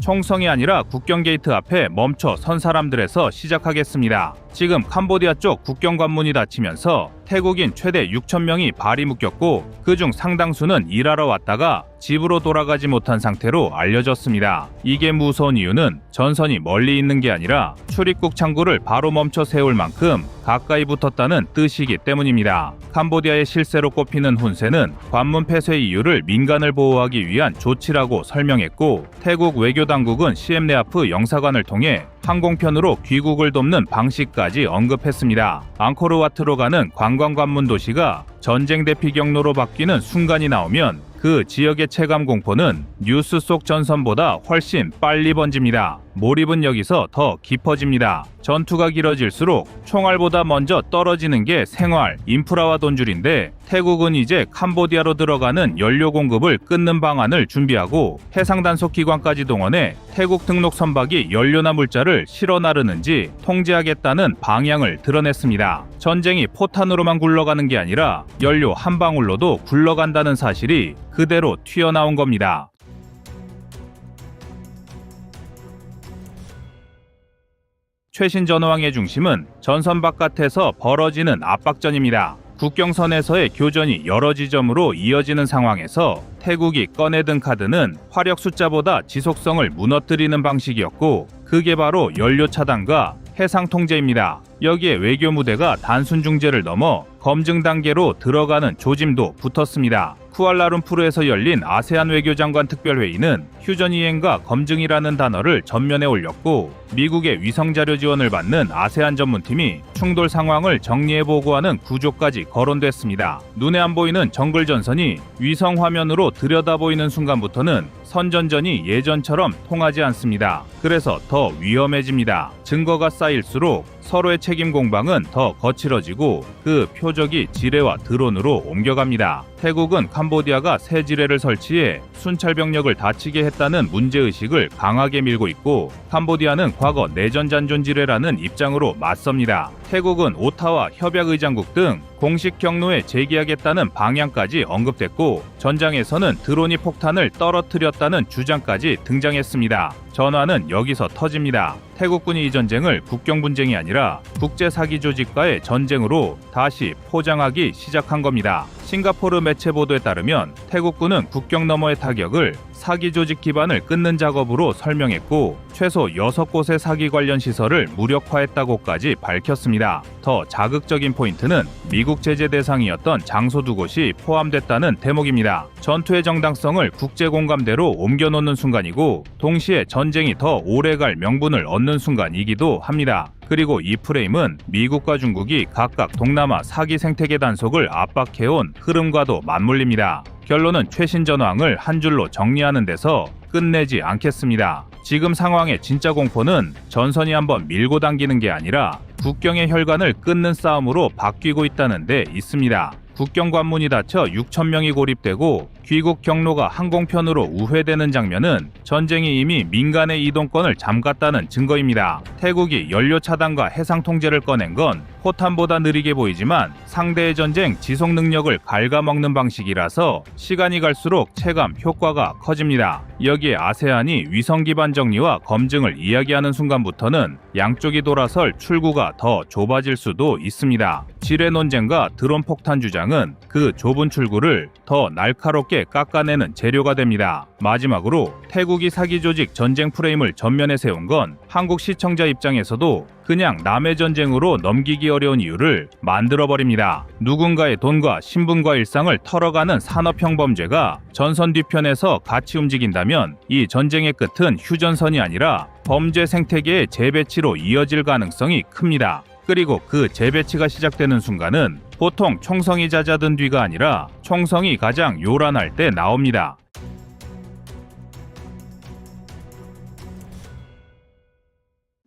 총성이 아니라 국경 게이트 앞에 멈춰 선 사람들에서 시작하겠습니다. 지금 캄보디아 쪽 국경 관문이 닫히면서 태국인 최대 6,000명이 발이 묶였고 그중 상당수는 일하러 왔다가 집으로 돌아가지 못한 상태로 알려졌습니다. 이게 무서운 이유는 전선이 멀리 있는 게 아니라 출입국 창구를 바로 멈춰 세울 만큼 가까이 붙었다는 뜻이기 때문입니다. 캄보디아의 실세로 꼽히는 훈세는 관문 폐쇄 이유를 민간을 보호하기 위한 조치라고 설명했고 태국 외교당국은 시엠레아프 영사관을 통해 항공편으로 귀국을 돕는 방식까지 언급했습니다. 앙코르와트로 가는 관광관문 도시가 전쟁 대피 경로로 바뀌는 순간이 나오면 그 지역의 체감 공포는 뉴스 속 전선보다 훨씬 빨리 번집니다. 몰입은 여기서 더 깊어집니다. 전투가 길어질수록 총알보다 먼저 떨어지는 게 생활, 인프라와 돈줄인데 태국은 이제 캄보디아로 들어가는 연료 공급을 끊는 방안을 준비하고 해상 단속 기관까지 동원해 태국 등록 선박이 연료나 물자를 실어 나르는지 통제하겠다는 방향을 드러냈습니다. 전쟁이 포탄으로만 굴러가는 게 아니라 연료 한 방울로도 굴러간다는 사실이 그대로 튀어나온 겁니다. 최신 전황의 중심은 전선 바깥에서 벌어지는 압박전입니다. 국경선에서의 교전이 여러 지점으로 이어지는 상황에서 태국이 꺼내든 카드는 화력 숫자보다 지속성을 무너뜨리는 방식이었고 그게 바로 연료 차단과 해상 통제입니다. 여기에 외교 무대가 단순 중재를 넘어 검증 단계로 들어가는 조짐도 붙었습니다. 쿠알라룸푸르에서 열린 아세안 외교장관 특별회의는 휴전 이행과 검증이라는 단어를 전면에 올렸고 미국의 위성자료 지원을 받는 아세안 전문팀이 충돌 상황을 정리해 보고하는 구조까지 거론됐습니다. 눈에 안 보이는 정글 전선이 위성 화면으로 들여다보이는 순간부터는 선전전이 예전처럼 통하지 않습니다. 그래서 더 위험해집니다. 증거가 쌓일수록 서로의 책임 공방은 더 거칠어지고 그 표적이 지뢰와 드론으로 옮겨갑니다. 태국은 캄보디아가 새 지뢰를 설치해 순찰 병력을 다치게 했다는 문제의식을 강하게 밀고 있고 캄보디아는 과거 내전 잔존 지뢰라는 입장으로 맞섭니다. 태국은 오타와 협약의장국 등 공식 경로에 제기하겠다는 방향까지 언급됐고 전장에서는 드론이 폭탄을 떨어뜨렸다는 주장까지 등장했습니다. 전화는 여기서 터집니다. 태국군이 이 전쟁을 국경 분쟁이 아니라 국제 사기 조직과의 전쟁으로 다시 포장하기 시작한 겁니다. 싱가포르 매체 보도에 따르면 태국군은 국경 너머의 타격을 사기 조직 기반을 끊는 작업으로 설명했고 최소 6곳의 사기 관련 시설을 무력화했다고까지 밝혔습니다. 더 자극적인 포인트는 미국 제재 대상이었던 장소 2곳이 포함됐다는 대목입니다. 전투의 정당성을 국제 공감대로 옮겨놓는 순간이고 동시에 전쟁이 더 오래갈 명분을 얻는 순간이기도 합니다. 그리고 이 프레임은 미국과 중국이 각각 동남아 사기 생태계 단속을 압박해온 흐름과도 맞물립니다. 결론은 최신 전황을 한 줄로 정리하는 데서 끝내지 않겠습니다. 지금 상황의 진짜 공포는 전선이 한번 밀고 당기는 게 아니라 국경의 혈관을 끊는 싸움으로 바뀌고 있다는 데 있습니다. 국경 관문이 닫혀 6,000명이 고립되고 귀국 경로가 항공편으로 우회되는 장면은 전쟁이 이미 민간의 이동권을 잠갔다는 증거입니다. 태국이 연료 차단과 해상 통제를 꺼낸 건 포탄보다 느리게 보이지만 상대의 전쟁 지속 능력을 갉아먹는 방식이라서 시간이 갈수록 체감 효과가 커집니다. 여기에 아세안이 위성 기반 정리와 검증을 이야기하는 순간부터는 양쪽이 돌아설 출구가 더 좁아질 수도 있습니다. 지뢰 논쟁과 드론 폭탄 주장은 그 좁은 출구를 더 날카롭게 깎아내는 재료가 됩니다. 마지막으로 태국이 사기 조직 전쟁 프레임을 전면에 세운 건 한국 시청자 입장에서도 그냥 남의 전쟁으로 넘기기 어려운 이유를 만들어버립니다. 누군가의 돈과 신분과 일상을 털어가는 산업형 범죄가 전선 뒤편에서 같이 움직인다면 이 전쟁의 끝은 휴전선이 아니라 범죄 생태계의 재배치로 이어질 가능성이 큽니다. 그리고 그 재배치가 시작되는 순간은 보통 총성이 잦아든 뒤가 아니라 총성이 가장 요란할 때 나옵니다.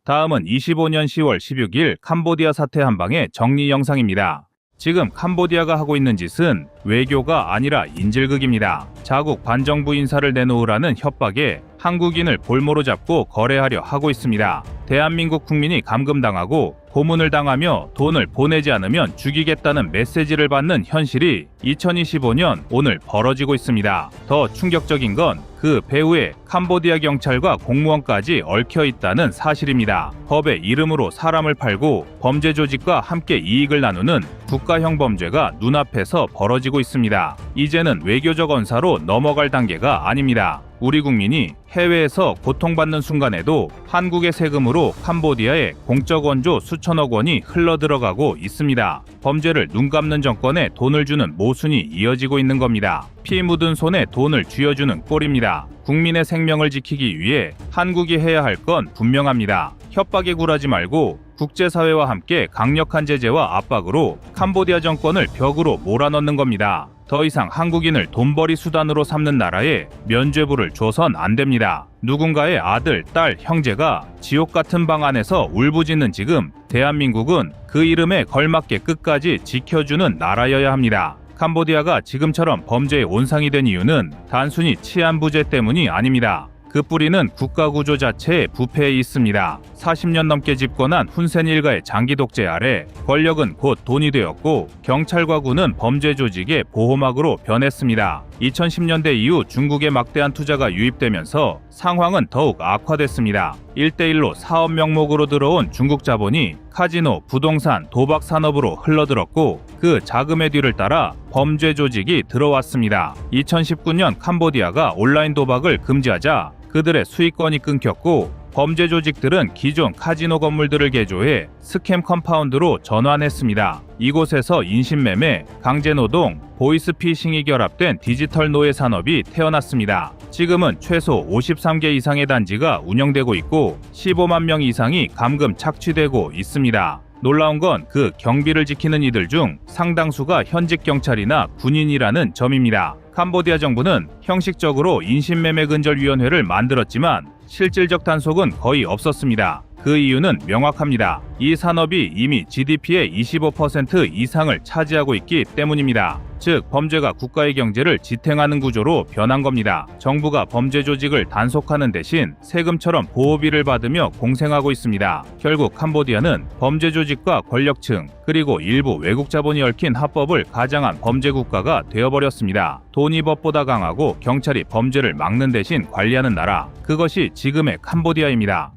다음은 25년 10월 16일 캄보디아 사태 한방의 정리 영상입니다. 지금 캄보디아가 하고 있는 짓은 외교가 아니라 인질극입니다. 자국 반정부 인사를 내놓으라는 협박에 한국인을 볼모로 잡고 거래하려 하고 있습니다. 대한민국 국민이 감금당하고 고문을 당하며 돈을 보내지 않으면 죽이겠다는 메시지를 받는 현실이 2025년 오늘 벌어지고 있습니다. 더 충격적인 건 그 배후에 캄보디아 경찰과 공무원까지 얽혀 있다는 사실입니다. 법의 이름으로 사람을 팔고 범죄 조직과 함께 이익을 나누는 국가형 범죄가 눈앞에서 벌어지고 있습니다. 이제는 외교적 언사로 넘어갈 단계가 아닙니다. 우리 국민이 해외에서 고통받는 순간에도 한국의 세금으로 캄보디아에 공적 원조 수천억 원이 흘러들어가고 있습니다. 범죄를 눈감는 정권에 돈을 주는 모순이 이어지고 있는 겁니다. 피 묻은 손에 돈을 쥐어주는 꼴입니다. 국민의 생명을 지키기 위해 한국이 해야 할 건 분명합니다. 협박에 굴하지 말고 국제사회와 함께 강력한 제재와 압박으로 캄보디아 정권을 벽으로 몰아넣는 겁니다. 더 이상 한국인을 돈벌이 수단으로 삼는 나라에 면죄부를 줘선 안 됩니다. 누군가의 아들, 딸, 형제가 지옥 같은 방 안에서 울부짖는 지금 대한민국은 그 이름에 걸맞게 끝까지 지켜주는 나라여야 합니다. 캄보디아가 지금처럼 범죄의 온상이 된 이유는 단순히 치안 부재 때문이 아닙니다. 그 뿌리는 국가구조 자체의 부패에 있습니다. 40년 넘게 집권한 훈센 일가의 장기 독재 아래 권력은 곧 돈이 되었고 경찰과 군은 범죄 조직의 보호막으로 변했습니다. 2010년대 이후 중국의 막대한 투자가 유입되면서 상황은 더욱 악화됐습니다. 1대1로 사업 명목으로 들어온 중국 자본이 카지노, 부동산, 도박 산업으로 흘러들었고 그 자금의 뒤를 따라 범죄 조직이 들어왔습니다. 2019년 캄보디아가 온라인 도박을 금지하자 그들의 수익권이 끊겼고 범죄 조직들은 기존 카지노 건물들을 개조해 스캠 컴파운드로 전환했습니다. 이곳에서 인신매매, 강제노동, 보이스피싱이 결합된 디지털 노예 산업이 태어났습니다. 지금은 최소 53개 이상의 단지가 운영되고 있고 15만 명 이상이 감금 착취되고 있습니다. 놀라운 건 그 경비를 지키는 이들 중 상당수가 현직 경찰이나 군인이라는 점입니다. 캄보디아 정부는 형식적으로 인신매매근절위원회를 만들었지만 실질적 단속은 거의 없었습니다. 그 이유는 명확합니다. 이 산업이 이미 GDP의 25% 이상을 차지하고 있기 때문입니다. 즉, 범죄가 국가의 경제를 지탱하는 구조로 변한 겁니다. 정부가 범죄 조직을 단속하는 대신 세금처럼 보호비를 받으며 공생하고 있습니다. 결국 캄보디아는 범죄 조직과 권력층, 그리고 일부 외국 자본이 얽힌 합법을 가장한 범죄 국가가 되어버렸습니다. 돈이 법보다 강하고 경찰이 범죄를 막는 대신 관리하는 나라, 그것이 지금의 캄보디아입니다.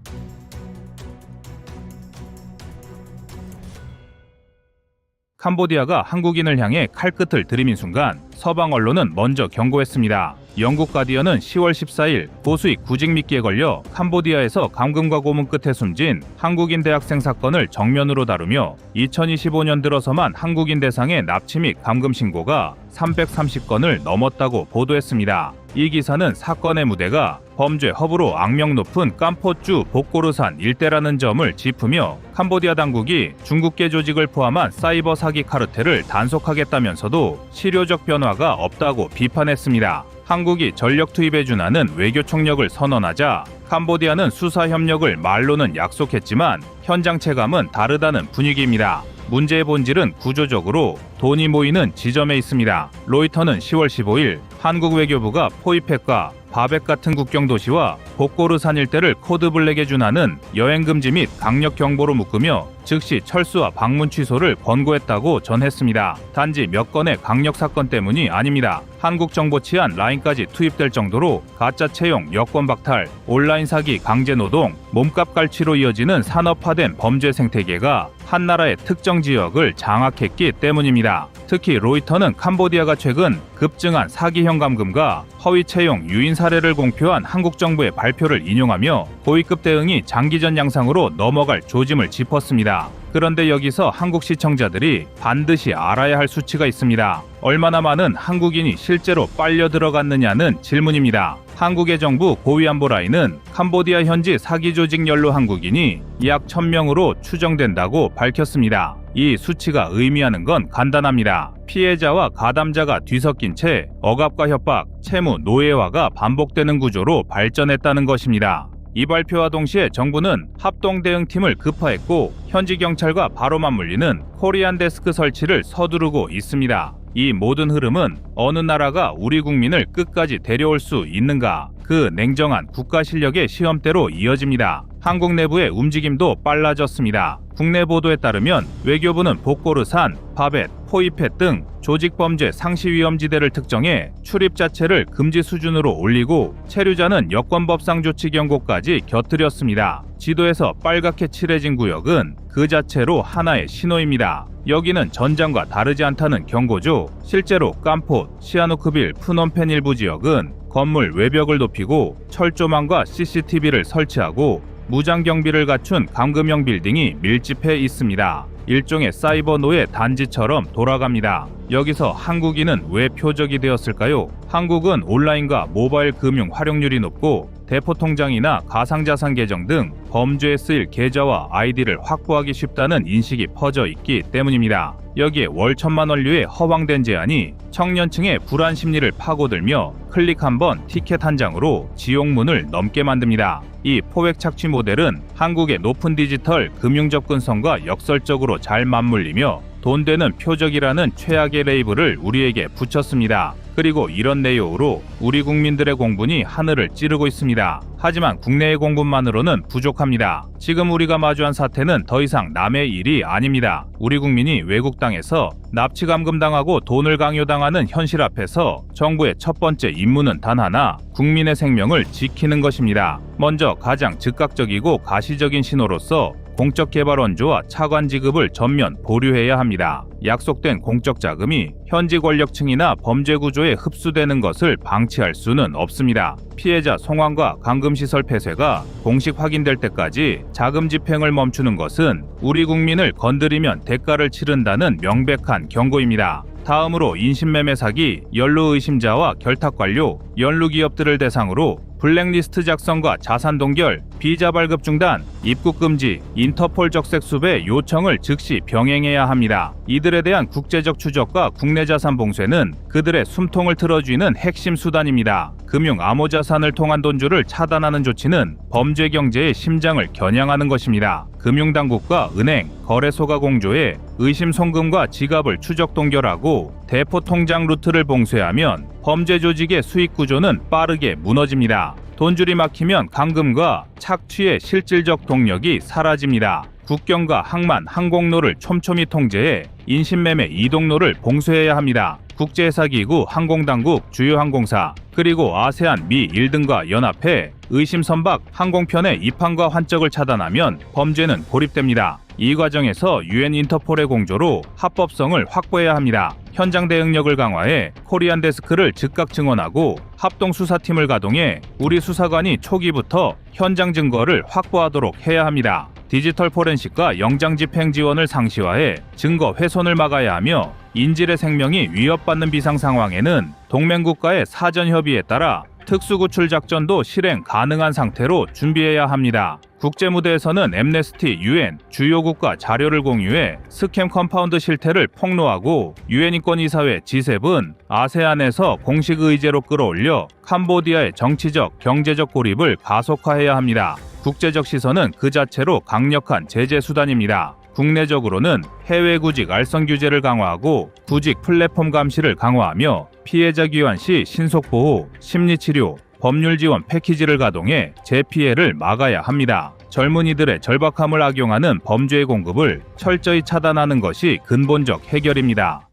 캄보디아가 한국인을 향해 칼끝을 들이민 순간 서방 언론은 먼저 경고했습니다. 영국 가디언은 10월 14일 고수익 구직 미끼에 걸려 캄보디아에서 감금과 고문 끝에 숨진 한국인 대학생 사건을 정면으로 다루며 2025년 들어서만 한국인 대상의 납치 및 감금 신고가 330건을 넘었다고 보도했습니다. 이 기사는 사건의 무대가 범죄 허브로 악명 높은 깜포주 복고르산 일대라는 점을 짚으며 캄보디아 당국이 중국계 조직을 포함한 사이버 사기 카르텔을 단속하겠다면서도 실효적 변화가 없다고 비판했습니다. 한국이 전력 투입에 준하는 외교 총력을 선언하자 캄보디아는 수사 협력을 말로는 약속했지만 현장 체감은 다르다는 분위기입니다. 문제의 본질은 구조적으로 돈이 모이는 지점에 있습니다. 로이터는 10월 15일 한국 외교부가 포이펫과 바벡 같은 국경 도시와 복고르산 일대를 코드블랙에 준하는 여행금지 및 강력 경보로 묶으며 즉시 철수와 방문 취소를 권고했다고 전했습니다. 단지 몇 건의 강력 사건 때문이 아닙니다. 한국 정보 치안 라인까지 투입될 정도로 가짜 채용, 여권 박탈, 온라인 사기, 강제 노동, 몸값 갈취로 이어지는 산업화된 범죄 생태계가 한 나라의 특정 지역을 장악했기 때문입니다. 특히 로이터는 캄보디아가 최근 급증한 사기형 감금과 허위 채용, 유인 사례를 공표한 한국 정부의 발표를 인용하며 고위급 대응이 장기전 양상으로 넘어갈 조짐을 짚었습니다. 그런데 여기서 한국 시청자들이 반드시 알아야 할 수치가 있습니다. 얼마나 많은 한국인이 실제로 빨려 들어갔느냐는 질문입니다. 한국의 정부 고위안보 라인은 캄보디아 현지 사기 조직 연루 한국인이 약 1000명으로 추정된다고 밝혔습니다. 이 수치가 의미하는 건 간단합니다. 피해자와 가담자가 뒤섞인 채 억압과 협박, 채무, 노예화가 반복되는 구조로 발전했다는 것입니다. 이 발표와 동시에 정부는 합동 대응팀을 급파했고 현지 경찰과 바로 맞물리는 코리안 데스크 설치를 서두르고 있습니다. 이 모든 흐름은 어느 나라가 우리 국민을 끝까지 데려올 수 있는가, 그 냉정한 국가 실력의 시험대로 이어집니다. 한국 내부의 움직임도 빨라졌습니다. 국내 보도에 따르면 외교부는 보코르산, 바벳, 포이펫 등 조직범죄 상시위험지대를 특정해 출입 자체를 금지 수준으로 올리고 체류자는 여권법상 조치 경고까지 곁들였습니다. 지도에서 빨갛게 칠해진 구역은 그 자체로 하나의 신호입니다. 여기는 전장과 다르지 않다는 경고죠. 실제로 깜폿, 시아누크빌, 푸놈펜 일부 지역은 건물 외벽을 높이고 철조망과 CCTV를 설치하고 무장 경비를 갖춘 감금형 빌딩이 밀집해 있습니다. 일종의 사이버 노예 단지처럼 돌아갑니다. 여기서 한국인은 왜 표적이 되었을까요? 한국은 온라인과 모바일 금융 활용률이 높고 대포통장이나 가상자산 계정 등 범죄에 쓰일 계좌와 아이디를 확보하기 쉽다는 인식이 퍼져 있기 때문입니다. 여기에 월 1,000만 원류의 허황된 제한이 청년층의 불안 심리를 파고들며 클릭 한 번 티켓 한 장으로 지옥문을 넘게 만듭니다. 이 포획 착취 모델은 한국의 높은 디지털 금융 접근성과 역설적으로 잘 맞물리며 돈 되는 표적이라는 최악의 레이블을 우리에게 붙였습니다. 그리고 이런 내용으로 우리 국민들의 공분이 하늘을 찌르고 있습니다. 하지만 국내의 공분만으로는 부족합니다. 지금 우리가 마주한 사태는 더 이상 남의 일이 아닙니다. 우리 국민이 외국 땅에서 납치 감금당하고 돈을 강요당하는 현실 앞에서 정부의 첫 번째 임무는 단 하나, 국민의 생명을 지키는 것입니다. 먼저 가장 즉각적이고 가시적인 신호로서 공적 개발 원조와 차관 지급을 전면 보류해야 합니다. 약속된 공적 자금이 현지 권력층이나 범죄 구조에 흡수되는 것을 방치할 수는 없습니다. 피해자 송환과 감금시설 폐쇄가 공식 확인될 때까지 자금 집행을 멈추는 것은 우리 국민을 건드리면 대가를 치른다는 명백한 경고입니다. 다음으로 인신매매 사기, 연루 의심자와 결탁 관료, 연루 기업들을 대상으로 블랙리스트 작성과 자산 동결, 비자 발급 중단, 입국 금지, 인터폴 적색 수배 요청을 즉시 병행해야 합니다. 이들에 대한 국제적 추적과 국내 자산 봉쇄는 그들의 숨통을 틀어쥐는 핵심 수단입니다. 금융 암호자산을 통한 돈주를 차단하는 조치는 범죄 경제의 심장을 겨냥하는 것입니다. 금융당국과 은행, 거래소가 공조해 의심 송금과 지갑을 추적 동결하고 대포 통장 루트를 봉쇄하면 범죄 조직의 수익 구조는 빠르게 무너집니다. 돈줄이 막히면 감금과 착취의 실질적 동력이 사라집니다. 국경과 항만, 항공로를 촘촘히 통제해 인신매매 이동로를 봉쇄해야 합니다. 국제회사기구, 항공당국, 주요 항공사, 그리고 아세안, 미, 일 등과 연합해 의심선박 항공편의 입항과 환적을 차단하면 범죄는 고립됩니다. 이 과정에서 UN 인터폴의 공조로 합법성을 확보해야 합니다. 현장 대응력을 강화해 코리안 데스크를 즉각 증원하고 합동수사팀을 가동해 우리 수사관이 초기부터 현장 증거를 확보하도록 해야 합니다. 디지털 포렌식과 영장 집행 지원을 상시화해 증거 훼손을 막아야 하며 인질의 생명이 위협받는 비상 상황에는 동맹국가의 사전 협의에 따라 특수구출 작전도 실행 가능한 상태로 준비해야 합니다. 국제무대에서는 엠네스티, UN, 주요 국가 자료를 공유해 스캠 컴파운드 실태를 폭로하고 UN 인권이사회 G7은 아세안에서 공식 의제로 끌어올려 캄보디아의 정치적, 경제적 고립을 가속화해야 합니다. 국제적 시선은 그 자체로 강력한 제재 수단입니다. 국내적으로는 해외 구직 알선 규제를 강화하고 구직 플랫폼 감시를 강화하며 피해자 귀환 시 신속 보호, 심리 치료, 법률 지원 패키지를 가동해 재피해를 막아야 합니다. 젊은이들의 절박함을 악용하는 범죄의 공급을 철저히 차단하는 것이 근본적 해결입니다.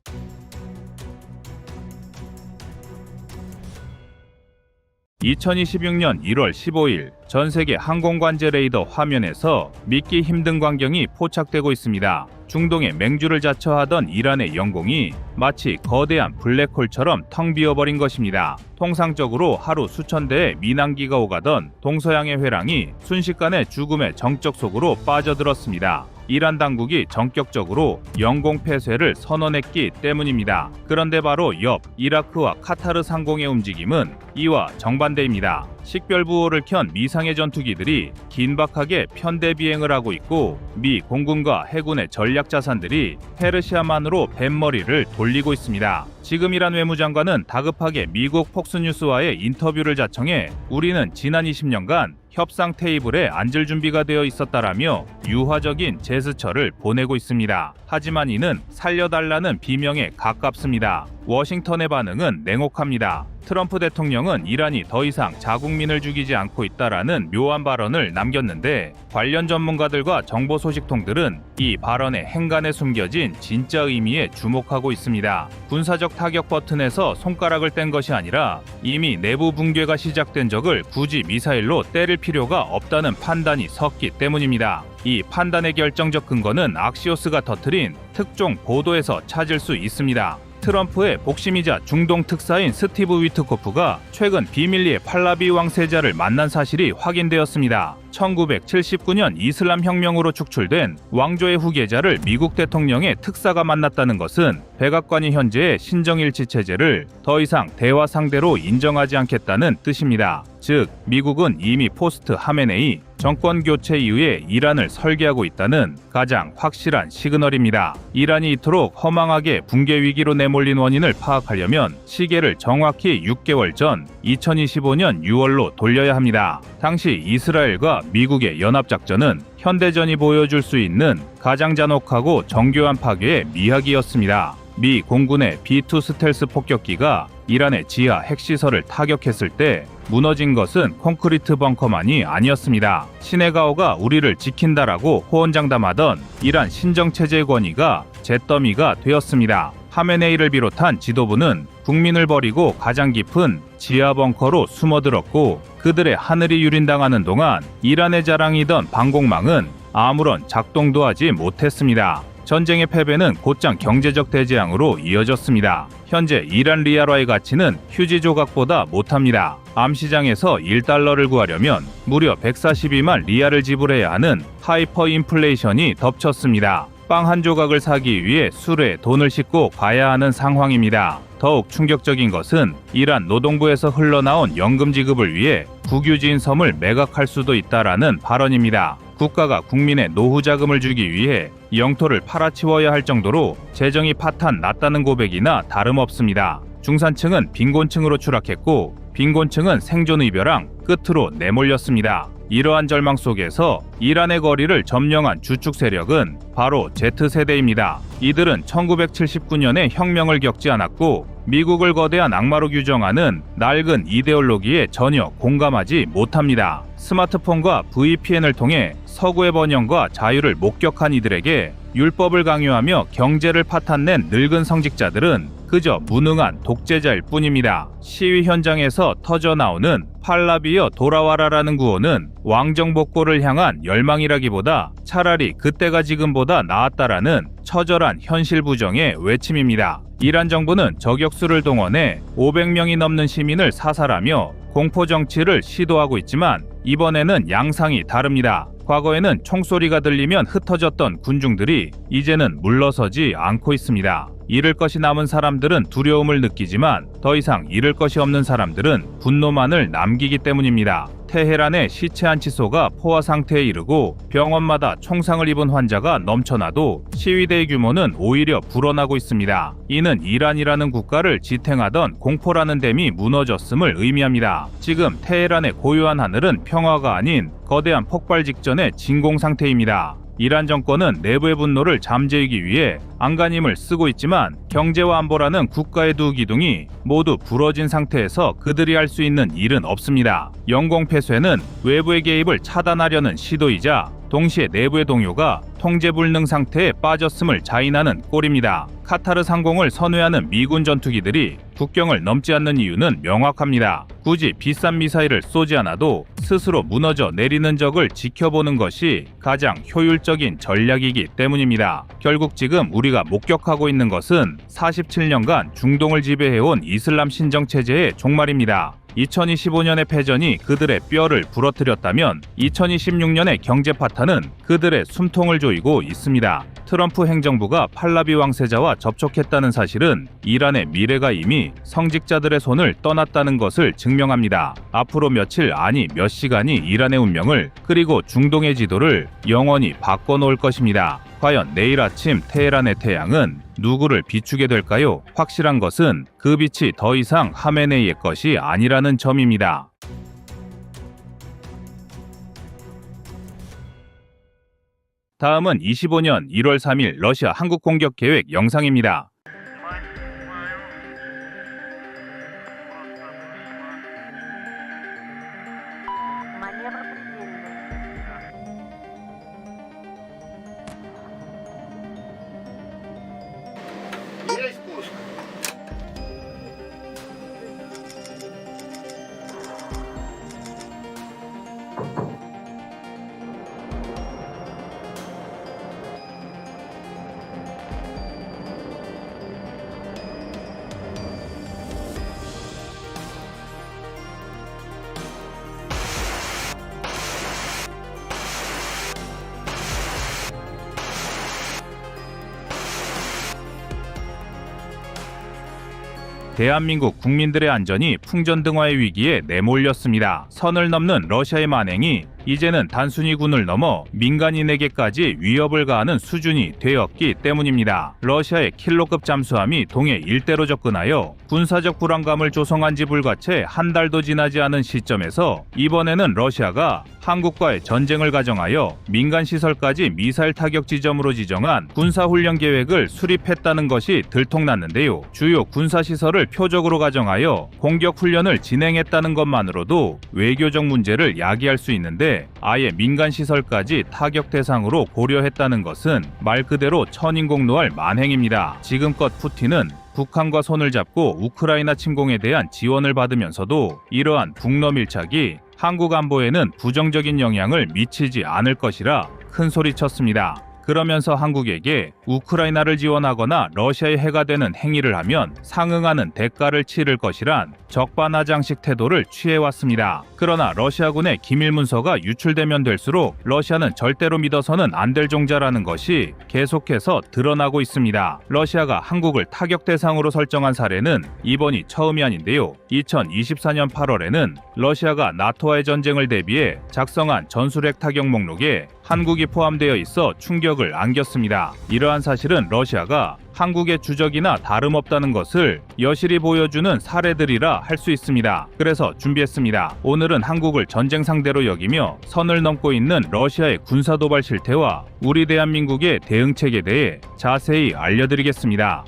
(2026년 1월 15일) 전세계 항공관제 레이더 화면에서 믿기 힘든 광경이 포착되고 있습니다. 중동에 맹주를 자처하던 이란의 영공이 마치 거대한 블랙홀처럼 텅 비어버린 것입니다. 통상적으로 하루 수천 대의 민항기가 오가던 동서양의 회랑이 순식간에 죽음의 정적 속으로 빠져들었습니다. 이란 당국이 전격적으로 영공 폐쇄를 선언했기 때문입니다. 그런데 바로 옆 이라크와 카타르 상공의 움직임은 이와 정반대입니다. 식별부호를 켠 미상의 전투기들이 긴박하게 편대 비행을 하고 있고 미 공군과 해군의 전략 자산들이 페르시아만으로 뱃머리를 돌리고 있습니다. 지금 이란 외무장관은 다급하게 미국 폭스뉴스와의 인터뷰를 자청해 우리는 지난 20년간 협상 테이블에 앉을 준비가 되어 있었다라며 유화적인 제스처를 보내고 있습니다. 하지만 이는 살려달라는 비명에 가깝습니다. 워싱턴의 반응은 냉혹합니다. 트럼프 대통령은 이란이 더 이상 자국민을 죽이지 않고 있다라는 묘한 발언을 남겼는데 관련 전문가들과 정보 소식통들은 이 발언의 행간에 숨겨진 진짜 의미에 주목하고 있습니다. 군사적 타격 버튼에서 손가락을 뗀 것이 아니라 이미 내부 붕괴가 시작된 적을 굳이 미사일로 때릴 필요가 없다는 판단이 섰기 때문입니다. 이 판단의 결정적 근거는 악시오스가 터뜨린 특종 보도에서 찾을 수 있습니다. 트럼프의 복심이자 중동 특사인 스티브 위트코프가 최근 비밀리에 팔라비 왕세자를 만난 사실이 확인되었습니다. 1979년 이슬람 혁명으로 축출된 왕조의 후계자를 미국 대통령의 특사가 만났다는 것은 백악관이 현재의 신정일치 체제를 더 이상 대화 상대로 인정하지 않겠다는 뜻입니다. 즉, 미국은 이미 포스트 하메네이 정권 교체 이후에 이란을 설계하고 있다는 가장 확실한 시그널입니다. 이란이 이토록 허망하게 붕괴 위기로 내몰린 원인을 파악하려면 시계를 정확히 6개월 전 2025년 6월로 돌려야 합니다. 당시 이스라엘과 미국의 연합작전은 현대전이 보여줄 수 있는 가장 잔혹하고 정교한 파괴의 미학이었습니다. 미 공군의 B-2 스텔스 폭격기가 이란의 지하 핵시설을 타격했을 때 무너진 것은 콘크리트 벙커만이 아니었습니다. 신의 가호가 우리를 지킨다라고 호언장담하던 이란 신정체제 권위가 잿더미가 되었습니다. 하메네이를 비롯한 지도부는 국민을 버리고 가장 깊은 지하 벙커로 숨어들었고 그들의 하늘이 유린당하는 동안 이란의 자랑이던 방공망은 아무런 작동도 하지 못했습니다. 전쟁의 패배는 곧장 경제적 대재앙으로 이어졌습니다. 현재 이란 리알화의 가치는 휴지 조각보다 못합니다. 암시장에서 1달러를 구하려면 무려 142만 리알을 지불해야 하는 하이퍼 인플레이션이 덮쳤습니다. 빵 한 조각을 사기 위해 술에 돈을 싣고 가야 하는 상황입니다. 더욱 충격적인 것은 이란 노동부에서 흘러나온 연금 지급을 위해 국유지인 섬을 매각할 수도 있다라는 발언입니다. 국가가 국민의 노후 자금을 주기 위해 영토를 팔아치워야 할 정도로 재정이 파탄 났다는 고백이나 다름없습니다. 중산층은 빈곤층으로 추락했고 빈곤층은 생존 의벼랑 끝으로 내몰렸습니다. 이러한 절망 속에서 이란의 거리를 점령한 주축 세력은 바로 Z세대입니다. 이들은 1979년에 혁명을 겪지 않았고 미국을 거대한 악마로 규정하는 낡은 이데올로기에 전혀 공감하지 못합니다. 스마트폰과 VPN을 통해 서구의 번영과 자유를 목격한 이들에게 율법을 강요하며 경제를 파탄낸 늙은 성직자들은 그저 무능한 독재자일 뿐입니다. 시위 현장에서 터져나오는 팔라비여 돌아와라라는 구호는 왕정복고를 향한 열망이라기보다 차라리 그때가 지금보다 나았다라는 처절한 현실 부정의 외침입니다. 이란 정부는 저격수를 동원해 500명이 넘는 시민을 사살하며 공포 정치를 시도하고 있지만 이번에는 양상이 다릅니다. 과거에는 총소리가 들리면 흩어졌던 군중들이 이제는 물러서지 않고 있습니다. 잃을 것이 남은 사람들은 두려움을 느끼지만 더 이상 잃을 것이 없는 사람들은 분노만을 남기기 때문입니다. 테헤란의 시체 안치소가 포화 상태에 이르고 병원마다 총상을 입은 환자가 넘쳐나도 시위대의 규모는 오히려 불어나고 있습니다. 이는 이란이라는 국가를 지탱하던 공포라는 댐이 무너졌음을 의미합니다. 지금 테헤란의 고요한 하늘은 평화가 아닌 거대한 폭발 직전의 진공 상태입니다. 이란 정권은 내부의 분노를 잠재우기 위해 안간힘을 쓰고 있지만 경제와 안보라는 국가의 두 기둥이 모두 부러진 상태에서 그들이 할 수 있는 일은 없습니다. 영공폐쇄는 외부의 개입을 차단하려는 시도이자 동시에 내부의 동요가 통제불능 상태에 빠졌음을 자인하는 꼴입니다. 카타르 상공을 선회하는 미군 전투기들이 국경을 넘지 않는 이유는 명확합니다. 굳이 비싼 미사일을 쏘지 않아도 스스로 무너져 내리는 적을 지켜보는 것이 가장 효율적인 전략이기 때문입니다. 결국 지금 우리가 목격하고 있는 것은 47년간 중동을 지배해온 이슬람 신정체제의 종말입니다. 2025년의 패전이 그들의 뼈를 부러뜨렸다면 2026년의 경제 파탄은 그들의 숨통을 조이고 있습니다. 트럼프 행정부가 팔라비 왕세자와 접촉했다는 사실은 이란의 미래가 이미 성직자들의 손을 떠났다는 것을 증명합니다. 앞으로 며칠 아니 몇 시간이 이란의 운명을 그리고 중동의 지도를 영원히 바꿔놓을 것입니다. 과연 내일 아침 테헤란의 태양은 누구를 비추게 될까요? 확실한 것은 그 빛이 더 이상 하메네이의 것이 아니라는 점입니다. 다음은 25년 1월 3일 러시아 한국 공격 계획 영상입니다. 대한민국 국민들의 안전이 풍전등화의 위기에 내몰렸습니다. 선을 넘는 러시아의 만행이 이제는 단순히 군을 넘어 민간인에게까지 위협을 가하는 수준이 되었기 때문입니다. 러시아의 킬러급 잠수함이 동해 일대로 접근하여 군사적 불안감을 조성한 지 불과 채 한 달도 지나지 않은 시점에서 이번에는 러시아가 한국과의 전쟁을 가정하여 민간시설까지 미사일 타격 지점으로 지정한 군사훈련 계획을 수립했다는 것이 들통났는데요. 주요 군사시설을 표적으로 가정하여 공격훈련을 진행했다는 것만으로도 외교적 문제를 야기할 수 있는데 아예 민간시설까지 타격 대상으로 고려했다는 것은 말 그대로 천인공노할 만행입니다. 지금껏 푸틴은 북한과 손을 잡고 우크라이나 침공에 대한 지원을 받으면서도 이러한 북러 밀착이 한국 안보에는 부정적인 영향을 미치지 않을 것이라 큰소리쳤습니다. 그러면서 한국에게 우크라이나를 지원하거나 러시아의 해가 되는 행위를 하면 상응하는 대가를 치를 것이란 적반하장식 태도를 취해왔습니다. 그러나 러시아군의 기밀 문서가 유출되면 될수록 러시아는 절대로 믿어서는 안 될 종자라는 것이 계속해서 드러나고 있습니다. 러시아가 한국을 타격 대상으로 설정한 사례는 이번이 처음이 아닌데요. 2024년 8월에는 러시아가 나토와의 전쟁을 대비해 작성한 전술핵 타격 목록에 한국이 포함되어 있어 충격을 안겼습니다. 이러한 사실은 러시아가 한국의 주적이나 다름없다는 것을 여실히 보여주는 사례들이라 할 수 있습니다. 그래서 준비했습니다. 오늘은 한국을 전쟁 상대로 여기며 선을 넘고 있는 러시아의 군사도발 실태와 우리 대한민국의 대응책에 대해 자세히 알려드리겠습니다.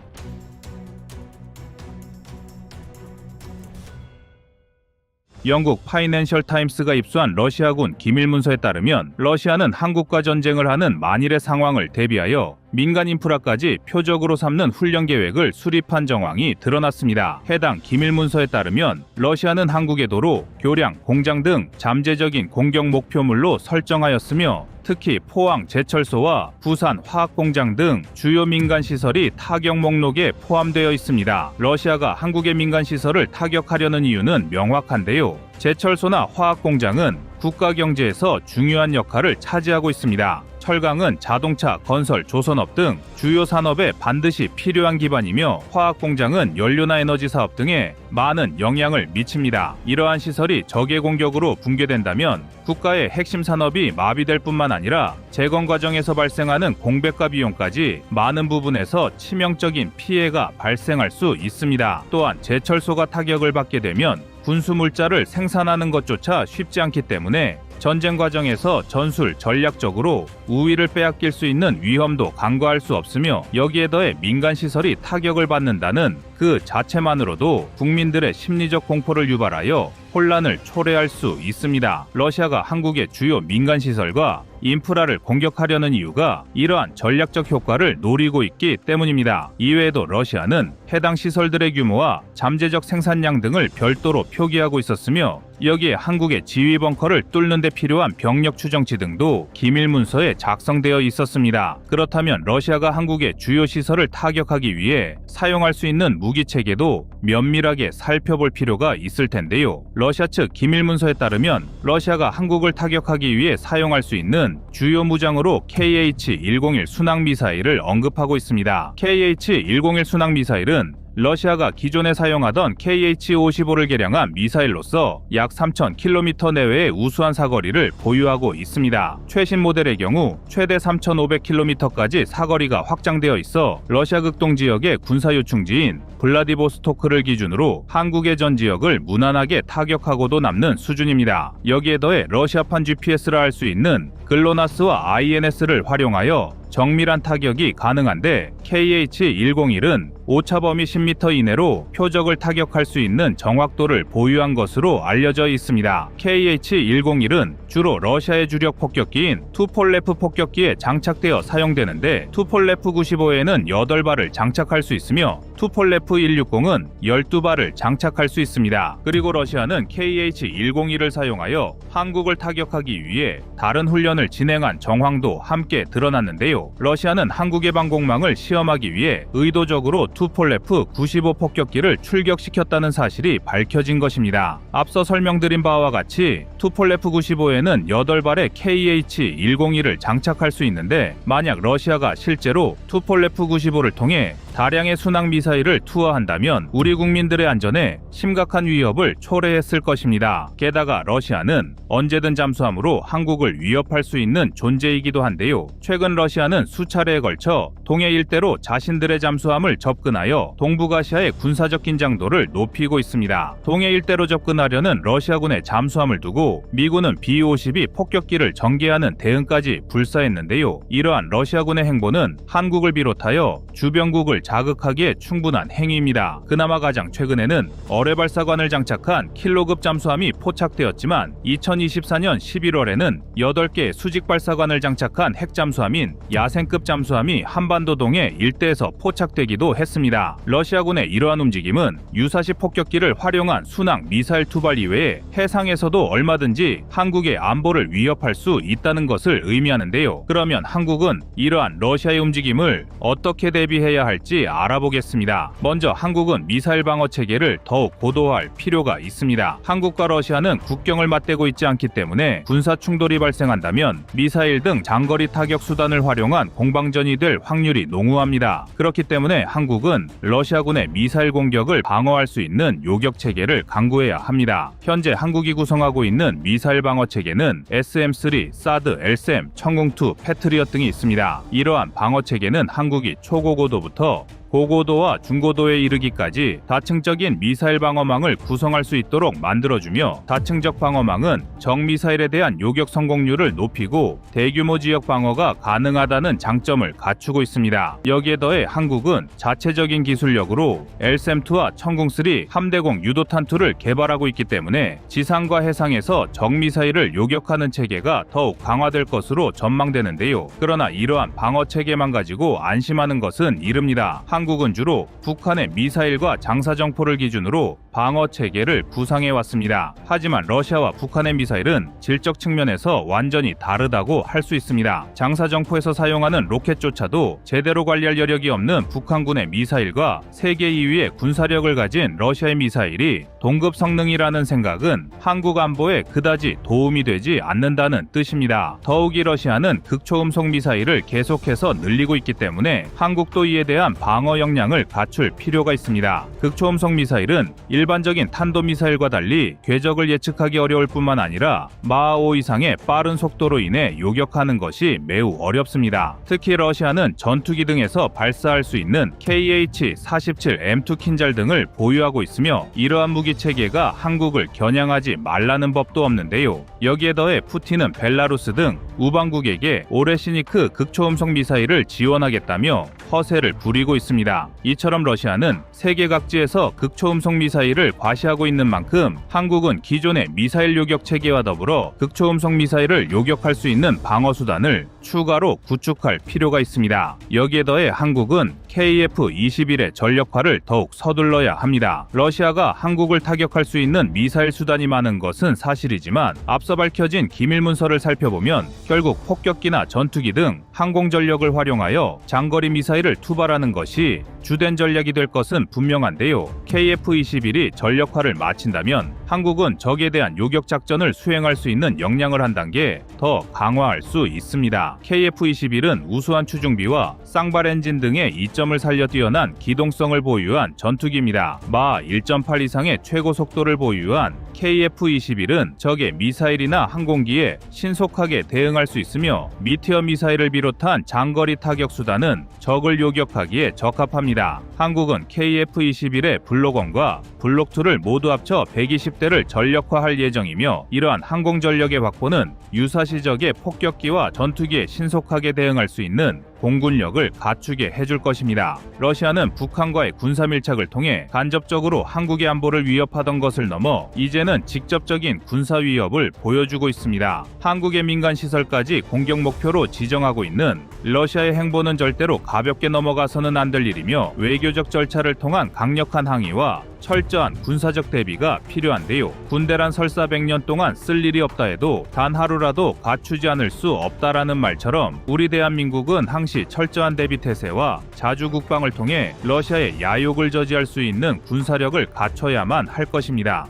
영국 파이낸셜 타임스가 입수한 러시아군 기밀문서에 따르면 러시아는 한국과 전쟁을 하는 만일의 상황을 대비하여 민간 인프라까지 표적으로 삼는 훈련 계획을 수립한 정황이 드러났습니다. 해당 기밀문서에 따르면 러시아는 한국의 도로, 교량, 공장 등 잠재적인 공격 목표물로 설정하였으며 특히 포항 제철소와 부산 화학공장 등 주요 민간시설이 타격 목록에 포함되어 있습니다. 러시아가 한국의 민간시설을 타격하려는 이유는 명확한데요. 제철소나 화학공장은 국가 경제에서 중요한 역할을 차지하고 있습니다. 철강은 자동차, 건설, 조선업 등 주요 산업에 반드시 필요한 기반이며 화학공장은 연료나 에너지 사업 등에 많은 영향을 미칩니다. 이러한 시설이 적의 공격으로 붕괴된다면 국가의 핵심 산업이 마비될 뿐만 아니라 재건 과정에서 발생하는 공백과 비용까지 많은 부분에서 치명적인 피해가 발생할 수 있습니다. 또한 제철소가 타격을 받게 되면 군수물자를 생산하는 것조차 쉽지 않기 때문에 전쟁 과정에서 전술 전략적으로 우위를 빼앗길 수 있는 위험도 간과할 수 없으며 여기에 더해 민간시설이 타격을 받는다는 그 자체만으로도 국민들의 심리적 공포를 유발하여 혼란을 초래할 수 있습니다. 러시아가 한국의 주요 민간시설과 인프라를 공격하려는 이유가 이러한 전략적 효과를 노리고 있기 때문입니다. 이외에도 러시아는 해당 시설들의 규모와 잠재적 생산량 등을 별도로 표기하고 있었으며 여기에 한국의 지휘 벙커를 뚫는 데 필요한 병력 추정치 등도 기밀 문서에 작성되어 있었습니다. 그렇다면 러시아가 한국의 주요 시설을 타격하기 위해 사용할 수 있는 무기 체계도 면밀하게 살펴볼 필요가 있을 텐데요. 러시아 측 기밀 문서에 따르면 러시아가 한국을 타격하기 위해 사용할 수 있는 주요 무장으로 KH-101 순항 미사일을 언급하고 있습니다. KH-101 순항 미사일은 러시아가 기존에 사용하던 KH-55를 개량한 미사일로서 약 3,000km 내외의 우수한 사거리를 보유하고 있습니다. 최신 모델의 경우 최대 3,500km까지 사거리가 확장되어 있어 러시아 극동 지역의 군사 요충지인 블라디보스토크를 기준으로 한국의 전 지역을 무난하게 타격하고도 남는 수준입니다. 여기에 더해 러시아판 GPS라 할 수 있는 글로나스와 INS를 활용하여 정밀한 타격이 가능한데 KH-101은 오차 범위 10m 이내로 표적을 타격할 수 있는 정확도를 보유한 것으로 알려져 있습니다. KH-101은 주로 러시아의 주력 폭격기인 투폴레프 폭격기에 장착되어 사용되는데 투폴레프 95에는 8발을 장착할 수 있으며 투폴레프 160은 12발을 장착할 수 있습니다. 그리고 러시아는 KH-101을 사용하여 한국을 타격하기 위해 다른 훈련을 진행한 정황도 함께 드러났는데요. 러시아는 한국의 방공망을 시험하기 위해 의도적으로 투폴레프 95 폭격기를 출격시켰다는 사실이 밝혀진 것입니다. 앞서 설명드린 바와 같이 투폴레프 95에는 8발의 KH-101을 장착할 수 있는데 만약 러시아가 실제로 투폴레프 95를 통해 다량의 순항 미사일을 투하한다면 우리 국민들의 안전에 심각한 위협을 초래했을 것입니다. 게다가 러시아는 언제든 잠수함으로 한국을 위협할 수 있는 존재이기도 한데요. 최근 러시아는 수차례에 걸쳐 동해 일대로 자신들의 잠수함을 접근하여 동북아시아의 군사적 긴장도를 높이고 있습니다. 동해 일대로 접근하려는 러시아군의 잠수함을 두고 미군은 B-52 폭격기를 전개하는 대응까지 불사했는데요. 이러한 러시아군의 행보는 한국을 비롯하여 주변국을 자극하기에 충분한 행위입니다. 그나마 가장 최근에는 어뢰발사관을 장착한 킬로급 잠수함이 포착되었지만 2024년 11월에는 8개의 수직발사관을 장착한 핵잠수함인 야생급 잠수함이 한반도 동해 일대에서 포착되기도 했습니다. 러시아군의 이러한 움직임은 유사시 폭격기를 활용한 순항 미사일 투발 이외에 해상에서도 얼마든지 한국의 안보를 위협할 수 있다는 것을 의미하는데요. 그러면 한국은 이러한 러시아의 움직임을 어떻게 대비해야 할지 알아보겠습니다. 먼저 한국은 미사일 방어 체계를 더욱 고도화할 필요가 있습니다. 한국과 러시아는 국경을 맞대고 있지 않기 때문에 군사 충돌이 발생한다면 미사일 등 장거리 타격 수단을 활용한 공방전이 될 확률이 농후합니다. 그렇기 때문에 한국은 러시아군의 미사일 공격을 방어할 수 있는 요격 체계를 강구해야 합니다. 현재 한국이 구성하고 있는 미사일 방어 체계는 SM-3, 사드, LSAM, 청궁2, 패트리엇 등이 있습니다. 이러한 방어 체계는 한국이 초고고도부터 고고도와 중고도에 이르기까지 다층적인 미사일 방어망을 구성할 수 있도록 만들어주며, 다층적 방어망은 적미사일에 대한 요격 성공률을 높이고 대규모 지역 방어가 가능하다는 장점을 갖추고 있습니다. 여기에 더해 한국은 자체적인 기술력으로 LSAM-2와 청궁3 함대공 유도탄2를 개발하고 있기 때문에 지상과 해상에서 적미사일을 요격하는 체계가 더욱 강화될 것으로 전망되는데요. 그러나 이러한 방어 체계만 가지고 안심하는 것은 이릅니다. 한국은 주로 북한의 미사일과 장사정포를 기준으로 방어 체계를 구상해 왔습니다. 하지만 러시아와 북한의 미사일은 질적 측면에서 완전히 다르다고 할 수 있습니다. 장사정포에서 사용하는 로켓조차도 제대로 관리할 여력이 없는 북한군의 미사일과 세계 2위의 군사력을 가진 러시아의 미사일이 동급 성능이라는 생각은 한국 안보에 그다지 도움이 되지 않는다는 뜻입니다. 더욱이 러시아는 극초음속 미사일을 계속해서 늘리고 있기 때문에 한국도 이에 대한 방어 역량을 갖출 필요가 있습니다. 극초음속 미사일은 일반적인 탄도미사일과 달리 궤적을 예측하기 어려울 뿐만 아니라 마하 5 이상의 빠른 속도로 인해 요격하는 것이 매우 어렵습니다. 특히 러시아는 전투기 등에서 발사할 수 있는 KH-47M2 킨잘 등을 보유하고 있으며, 이러한 무기 체계가 한국을 겨냥하지 말라는 법도 없는데요. 여기에 더해 푸틴은 벨라루스 등 우방국에게 오레시니크 극초음속 미사일을 지원하겠다며 허세를 부리고 있습니다. 이처럼 러시아는 세계 각지에서 극초음속 미사일을 과시하고 있는 만큼 한국은 기존의 미사일 요격 체계와 더불어 극초음속 미사일을 요격할 수 있는 방어 수단을 추가로 구축할 필요가 있습니다. 여기에 더해 한국은 KF-21의 전력화를 더욱 서둘러야 합니다. 러시아가 한국을 타격할 수 있는 미사일 수단이 많은 것은 사실이지만, 앞서 밝혀진 기밀 문서를 살펴보면 결국 폭격기나 전투기 등 항공 전력을 활용하여 장거리 미사일을 투발하는 것이 주된 전략이 될 것은 분명한데요. KF-21이 전력화를 마친다면 한국은 적에 대한 요격 작전을 수행할 수 있는 역량을 한 단계 더 강화할 수 있습니다. KF-21은 우수한 추중비와 쌍발 엔진 등의 이점을 살려 뛰어난 기동성을 보유한 전투기입니다. 마하 1.8 이상의 최고 속도를 보유한 KF-21은 적의 미사일이나 항공기에 신속하게 대응할 수 있으며, 미티어 미사일을 비롯한 장거리 타격 수단은 적을 요격하기에 적합합니다. 한국은 KF-21의 블록1과 블록2를 모두 합쳐 120대를 전력화할 예정이며, 이러한 항공 전력의 확보는 유사시 적의 폭격기와 전투기에 신속하게 대응할 수 있는 공군력을 갖추게 해줄 것입니다. 러시아는 북한과의 군사 밀착을 통해 간접적으로 한국의 안보를 위협하던 것을 넘어 이제는 직접적인 군사 위협을 보여주고 있습니다. 한국의 민간 시설까지 공격 목표로 지정하고 있는 러시아의 행보는 절대로 가볍게 넘어가서는 안 될 일이며, 외교적 절차를 통한 강력한 항의와 철저한 군사적 대비가 필요한데요. 군대란 설사 100년 동안 쓸 일이 없다 해도 단 하루라도 갖추지 않을 수 없다라는 말처럼, 우리 대한민국은 항시 철저한 대비 태세와 자주 국방을 통해 러시아의 야욕을 저지할 수 있는 군사력을 갖춰야만 할 것입니다.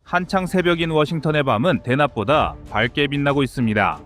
한창 새벽인 워싱턴의 밤은 대낮보다 밝게 빛나고 있습니다.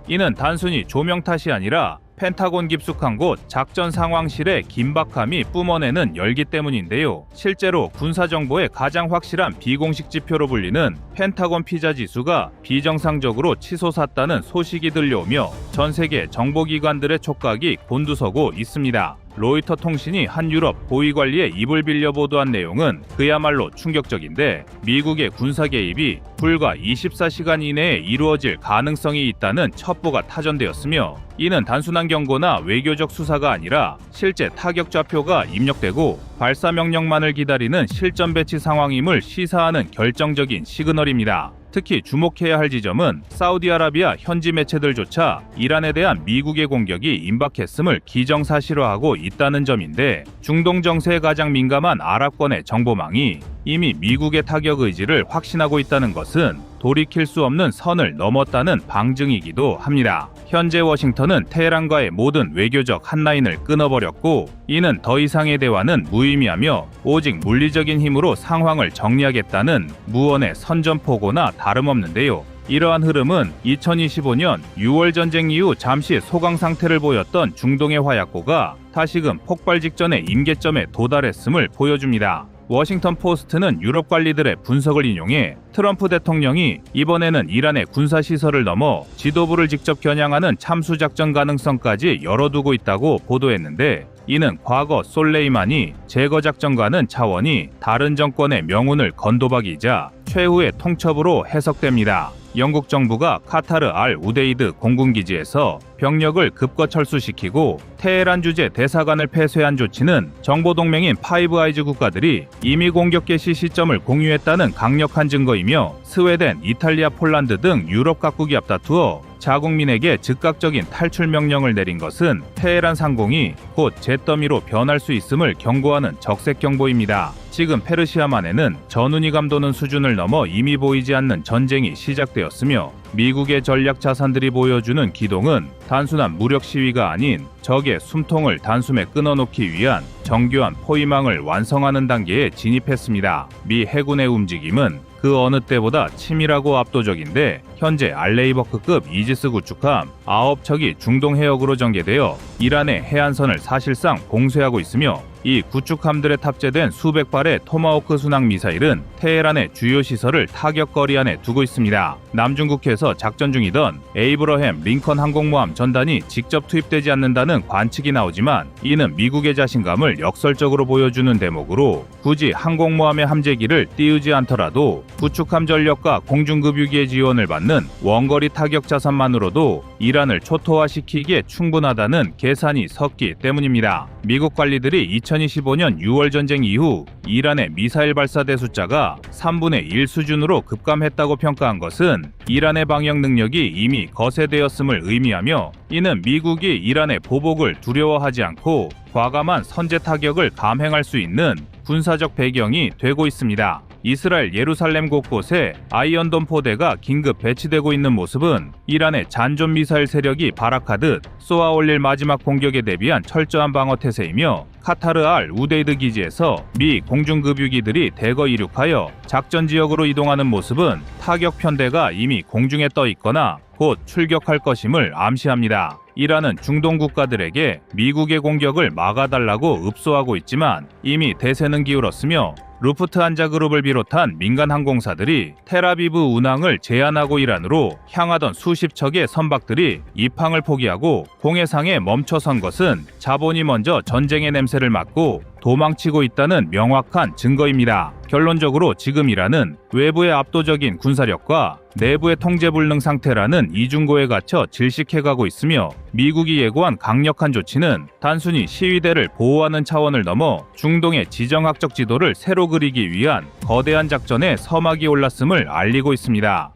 이는 단순히 조명 탓이 아니라 펜타곤 깊숙한 곳 작전 상황실의 긴박함이 뿜어내는 열기 때문인데요. 실제로 군사정보의 가장 확실한 비공식 지표로 불리는 펜타곤 피자 지수가 비정상적으로 치솟았다는 소식이 들려오며 전 세계 정보기관들의 촉각이 곤두서고 있습니다. 로이터 통신이 한 유럽 고위관리의 입을 빌려 보도한 내용은 그야말로 충격적인데, 미국의 군사 개입이 불과 24시간 이내에 이루어질 가능성이 있다는 첩보가 타전되었으며, 이는 단순한 경고나 외교적 수사가 아니라 실제 타격 좌표가 입력되고 발사 명령만을 기다리는 실전 배치 상황임을 시사하는 결정적인 시그널입니다. 특히 주목해야 할 지점은 사우디아라비아 현지 매체들조차 이란에 대한 미국의 공격이 임박했음을 기정사실화하고 있다는 점인데, 중동 정세에 가장 민감한 아랍권의 정보망이 이미 미국의 타격 의지를 확신하고 있다는 것은 돌이킬 수 없는 선을 넘었다는 방증이기도 합니다. 현재 워싱턴은 테헤란과의 모든 외교적 한라인을 끊어버렸고, 이는 더 이상의 대화는 무의미하며 오직 물리적인 힘으로 상황을 정리하겠다는 무언의 선전포고나 다름없는데요. 이러한 흐름은 2025년 6월 전쟁 이후 잠시 소강 상태를 보였던 중동의 화약고가 다시금 폭발 직전의 임계점에 도달했음을 보여줍니다. 워싱턴 포스트는 유럽 관리들의 분석을 인용해 트럼프 대통령이 이번에는 이란의 군사시설을 넘어 지도부를 직접 겨냥하는 참수작전 가능성까지 열어두고 있다고 보도했는데, 이는 과거 솔레이마니 제거작전과는 차원이 다른 정권의 명운을 건 도박이자 최후의 통첩으로 해석됩니다. 영국 정부가 카타르 알 우데이드 공군기지에서 병력을 급거 철수시키고 테헤란 주재 대사관을 폐쇄한 조치는 정보동맹인 파이브 아이즈 국가들이 이미 공격 개시 시점을 공유했다는 강력한 증거이며, 스웨덴, 이탈리아, 폴란드 등 유럽 각국이 앞다투어 자국민에게 즉각적인 탈출 명령을 내린 것은 테헤란 상공이 곧 잿더미로 변할 수 있음을 경고하는 적색 경보입니다. 지금 페르시아만에는 전운이 감도는 수준을 넘어 이미 보이지 않는 전쟁이 시작되었으며, 미국의 전략 자산들이 보여주는 기동은 단순한 무력 시위가 아닌 적의 숨통을 단숨에 끊어놓기 위한 정교한 포위망을 완성하는 단계에 진입했습니다. 미 해군의 움직임은 그 어느 때보다 치밀하고 압도적인데, 현재 알레이버크급 이지스 구축함 9척이 중동 해역으로 전개되어 이란의 해안선을 사실상 봉쇄하고 있으며, 이 구축함들에 탑재된 수백 발의 토마호크 순항 미사일은 테헤란의 주요 시설을 타격거리 안에 두고 있습니다. 남중국해에서 작전 중이던 에이브러햄 링컨 항공모함 전단이 직접 투입되지 않는다는 관측이 나오지만, 이는 미국의 자신감을 역설적으로 보여주는 대목으로 굳이 항공모함의 함재기를 띄우지 않더라도 구축함 전력과 공중급유기의 지원을 받는 원거리 타격 자산만으로도 이란을 초토화시키기에 충분하다는 계산이 섰기 때문입니다. 미국 관리들이 2025년 6월 전쟁 이후 이란의 미사일 발사대 숫자가 3분의 1 수준으로 급감했다고 평가한 것은 이란의 방역 능력이 이미 거세되었음을 의미하며, 이는 미국이 이란의 보복을 두려워하지 않고 과감한 선제 타격을 감행할 수 있는 군사적 배경이 되고 있습니다. 이스라엘 예루살렘 곳곳에 아이언돔 포대가 긴급 배치되고 있는 모습은 이란의 잔존 미사일 세력이 발악하듯 쏘아 올릴 마지막 공격에 대비한 철저한 방어 태세이며, 카타르 알 우데이드 기지에서 미 공중급유기들이 대거 이륙하여 작전 지역으로 이동하는 모습은 타격 편대가 이미 공중에 떠 있거나 곧 출격할 것임을 암시합니다. 이란은 중동 국가들에게 미국의 공격을 막아달라고 읍소하고 있지만 이미 대세는 기울었으며, 루프트한자 그룹을 비롯한 민간 항공사들이 텔아비브 운항을 제한하고 이란으로 향하던 수십 척의 선박들이 입항을 포기하고 공해상에 멈춰선 것은 자본이 먼저 전쟁의 냄새를 맡고 도망치고 있다는 명확한 증거입니다. 결론적으로 지금 이란은 외부의 압도적인 군사력과 내부의 통제불능 상태라는 이중고에 갇혀 질식해가고 있으며, 미국이 예고한 강력한 조치는 단순히 시위대를 보호하는 차원을 넘어 중동의 지정학적 지도를 새로 그리기 위한 거대한 작전에 서막이 올랐음을 알리고 있습니다.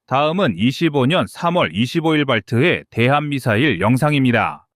다음은 25년 3월 25일 발트의 대한미사일 영상입니다.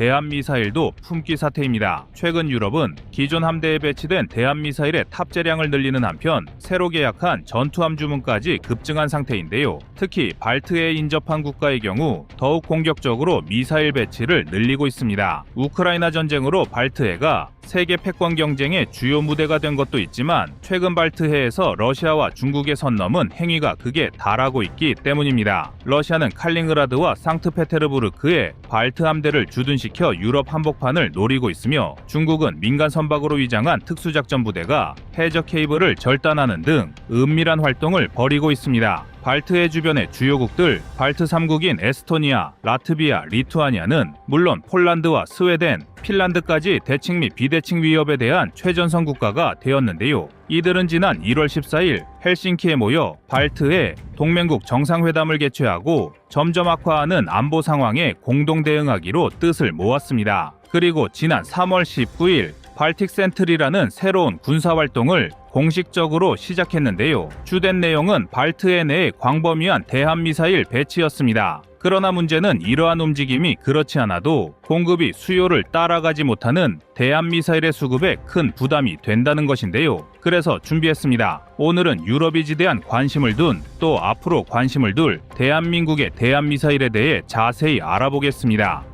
대한미사일도 품귀 사태입니다. 최근 유럽은 기존 함대에 배치된 대한미사일의 탑재량을 늘리는 한편 새로 계약한 전투함 주문까지 급증한 상태인데요. 특히 발트해에 인접한 국가의 경우 더욱 공격적으로 미사일 배치를 늘리고 있습니다. 우크라이나 전쟁으로 발트해가 세계 패권 경쟁의 주요 무대가 된 것도 있지만 최근 발트해에서 러시아와 중국의 선 넘은 행위가 극에 달하고 있기 때문입니다. 러시아는 칼링그라드와 상트페테르부르크에 발트 함대를 주둔시켜 유럽 한복판을 노리고 있으며 중국은 민간 선박으로 위장한 특수작전 부대가 해저 케이블을 절단하는 등 은밀한 활동을 벌이고 있습니다. 발트해 주변의 주요국들 발트 3국인 에스토니아, 라트비아, 리투아니아는 물론 폴란드와 스웨덴, 핀란드까지 대칭 및 비대칭 위협에 대한 최전선 국가가 되었는데요. 이들은 지난 1월 14일 헬싱키에 모여 발트해 동맹국 정상회담을 개최하고 점점 악화하는 안보 상황에 공동 대응하기로 뜻을 모았습니다. 그리고 지난 3월 19일 발틱 센트리라는 새로운 군사활동을 공식적으로 시작했는데요. 주된 내용은 발트해 내에 광범위한 대한미사일 배치였습니다. 그러나 문제는 이러한 움직임이 그렇지 않아도 공급이 수요를 따라가지 못하는 대한미사일의 수급에 큰 부담이 된다는 것인데요. 그래서 준비했습니다. 오늘은 유럽이 지대한 관심을 둔 또 앞으로 관심을 둘 대한민국의 대한미사일에 대해 자세히 알아보겠습니다.